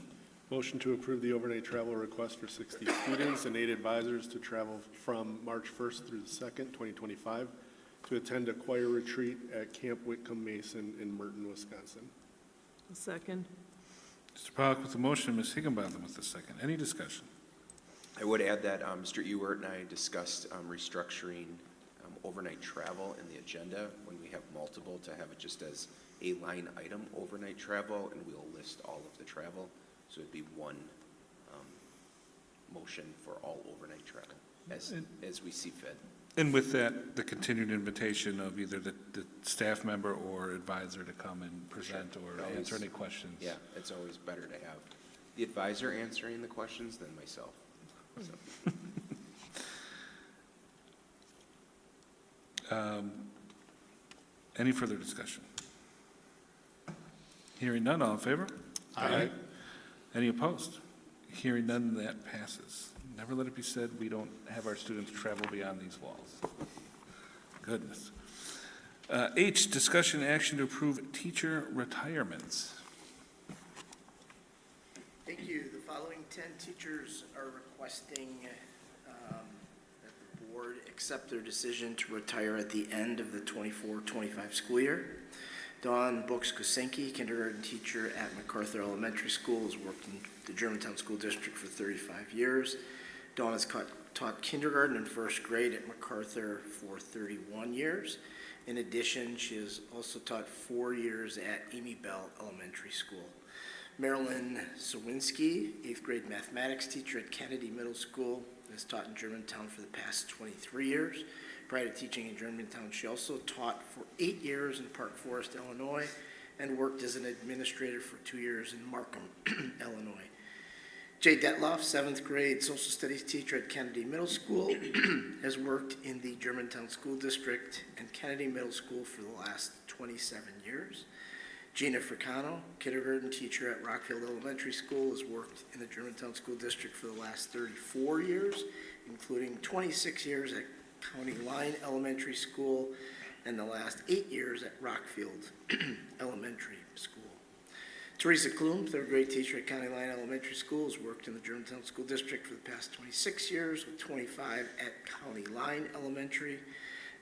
Motion to approve the overnight travel request for 60 students and 8 advisors to travel from March 1st through the 2nd, 2025, to attend a choir retreat at Camp Whitcomb Mason in Merton, Wisconsin. A second. Mr. Pollock with the motion, Ms. Higginbotham with the second. Any discussion? I would add that Mr. Ewert and I discussed restructuring overnight travel in the agenda when we have multiple, to have it just as a line item, overnight travel, and we'll list all of the travel. So it'd be one motion for all overnight travel as we see fit. And with that, the continued invitation of either the staff member or advisor to come and present or answer any questions. Yeah, it's always better to have the advisor answering the questions than myself. So. Any further discussion? Hearing none, all in favor? Aye. Any opposed? Hearing none, that passes. Never let it be said we don't have our students travel beyond these walls. Goodness. H, discussion and action to approve teacher retirements. Thank you. The following 10 teachers are requesting that the board accept their decision to retire at the end of the 24-25 school year. Dawn Boks-Kosenki, kindergarten teacher at MacArthur Elementary School, has worked in the Germantown School District for 35 years. Dawn has taught kindergarten and first grade at MacArthur for 31 years. In addition, she has also taught 4 years at Amy Bell Elementary School. Marilyn Sawinski, 8th grade mathematics teacher at Kennedy Middle School, has taught in Germantown for the past 23 years. Prior to teaching in Germantown, she also taught for 8 years in Park Forest, Illinois, and worked as an administrator for 2 years in Markham, Illinois. Jay Detloff, 7th grade social studies teacher at Kennedy Middle School, has worked in the Germantown School District and Kennedy Middle School for the last 27 years. Gina Fricano, kindergarten teacher at Rockfield Elementary School, has worked in the Germantown School District for the last 34 years, including 26 years at County Line Elementary School and the last 8 years at Rockfield Elementary School. Teresa Klum, 3rd grade teacher at County Line Elementary School, has worked in the Germantown School District for the past 26 years, with 25 at County Line Elementary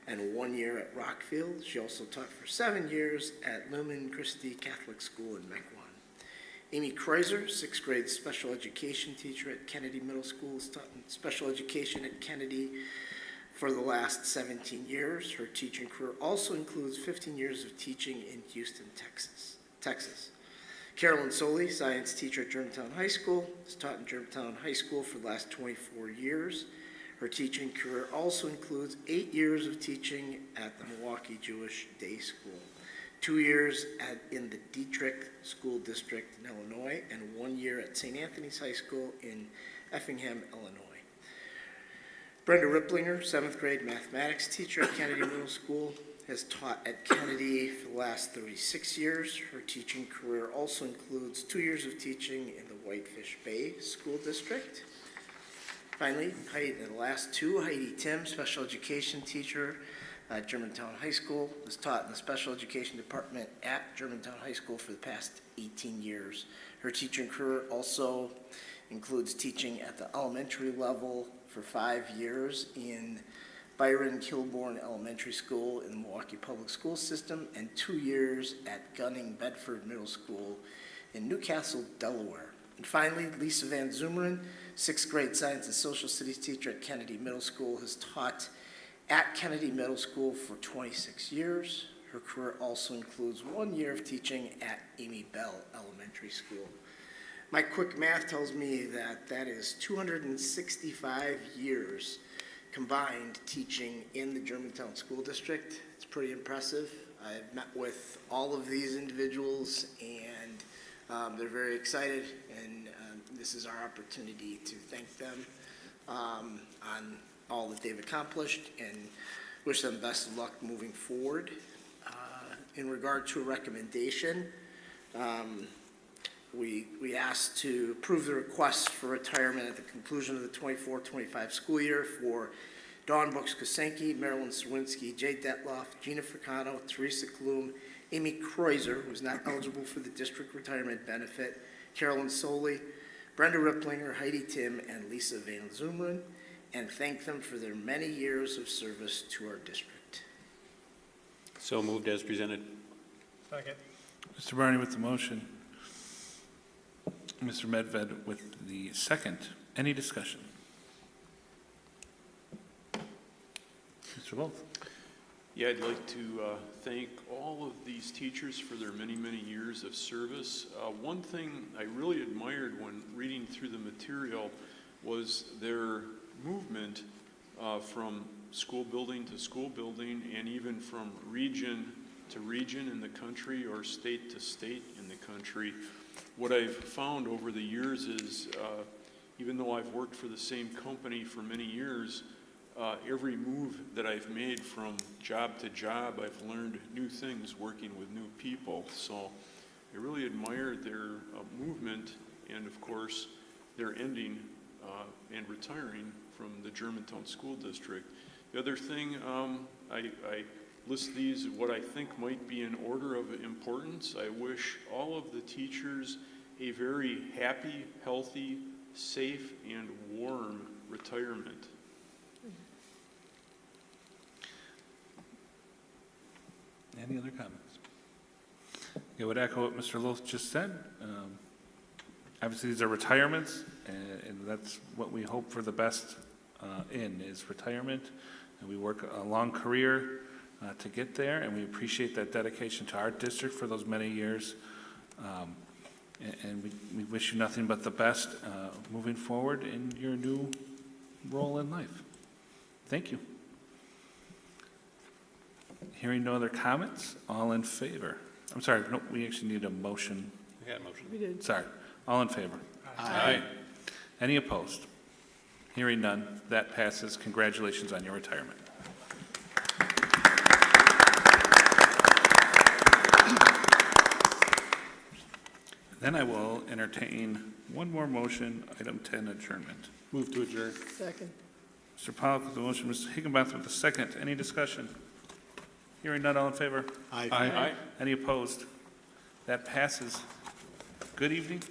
and 1 year at Rockfield. She also taught for 7 years at Lumen Christi Catholic School in Mequon. Amy Kreuser, 6th grade special education teacher at Kennedy Middle School, has taught in special education at Kennedy for the last 17 years. Her teaching career also includes 15 years of teaching in Houston, Texas. Carolyn Soley, science teacher at Germantown High School, has taught in Germantown High School for the last 24 years. Her teaching career also includes 8 years of teaching at the Milwaukee Jewish Day School, 2 years in the Dietrich School District in Illinois, and 1 year at St. Anthony's High School in Effingham, Illinois. Brenda Ripplinger, 7th grade mathematics teacher at Kennedy Middle School, has taught at Kennedy for the last 36 years. Her teaching career also includes 2 years of teaching in the Whitefish Bay School District. Finally, the last two, Heidi Tim, special education teacher at Germantown High School, has taught in the special education department at Germantown High School for the past 18 years. Her teaching career also includes teaching at the elementary level for 5 years in Byron Kilbourne Elementary School in the Milwaukee Public School System, and 2 years at Gunning Bedford Middle School in Newcastle, Delaware. And finally, Lisa Van Zumeren, 6th grade science and social studies teacher at Kennedy Middle School, has taught at Kennedy Middle School for 26 years. Her career also includes 1 year of teaching at Amy Bell Elementary School. My quick math tells me that that is 265 years combined teaching in the Germantown School District. It's pretty impressive. I've met with all of these individuals, and they're very excited, and this is our opportunity to thank them on all that they've accomplished and wish them best of luck moving forward. In regard to a recommendation, we asked to approve the request for retirement at the conclusion of the 24-25 school year for Dawn Brooks Kosenki, Marilyn Sawinski, Jay Detloff, Gina Fricano, Teresa Klum, Amy Kreuser, who is not eligible for the district retirement benefit, Carolyn Soley, Brenda Ripplinger, Heidi Tim, and Lisa Van Zumeren, and thank them for their many years of service to our district. So moved as presented. Second. Mr. Barney with the motion. Mr. Medved with the second. Any discussion? Mr. Wolf. Yeah, I'd like to thank all of these teachers for their many, many years of service. One thing I really admired when reading through the material was their movement from school building to school building, and even from region to region in the country or state to state in the country. What I've found over the years is, even though I've worked for the same company for many years, every move that I've made from job to job, I've learned new things working with new people. So I really admired their movement, and of course, their ending and retiring from the Germantown School District. The other thing, I list these what I think might be in order of importance. I wish all of the teachers a very happy, healthy, safe, and warm retirement. Any other comments? I would echo what Mr. Loth just said. Obviously, these are retirements, and that's what we hope for the best in, is retirement. And we work a long career to get there, and we appreciate that dedication to our district for those many years. And we wish you nothing but the best moving forward in your new role in life. Thank you. Hearing no other comments, all in favor? I'm sorry, no, we actually need a motion. We had a motion. We did. Sorry, all in favor? Aye. Any opposed? Hearing none, that passes. Congratulations on your retirement. Then I will entertain one more motion, item 10, adjournment. Move to adjourn. Second. Mr. Pollock with the motion, Mr. Higginbotham with the second. Any discussion? Hearing none, all in favor? Aye. Any opposed? That passes. Good evening.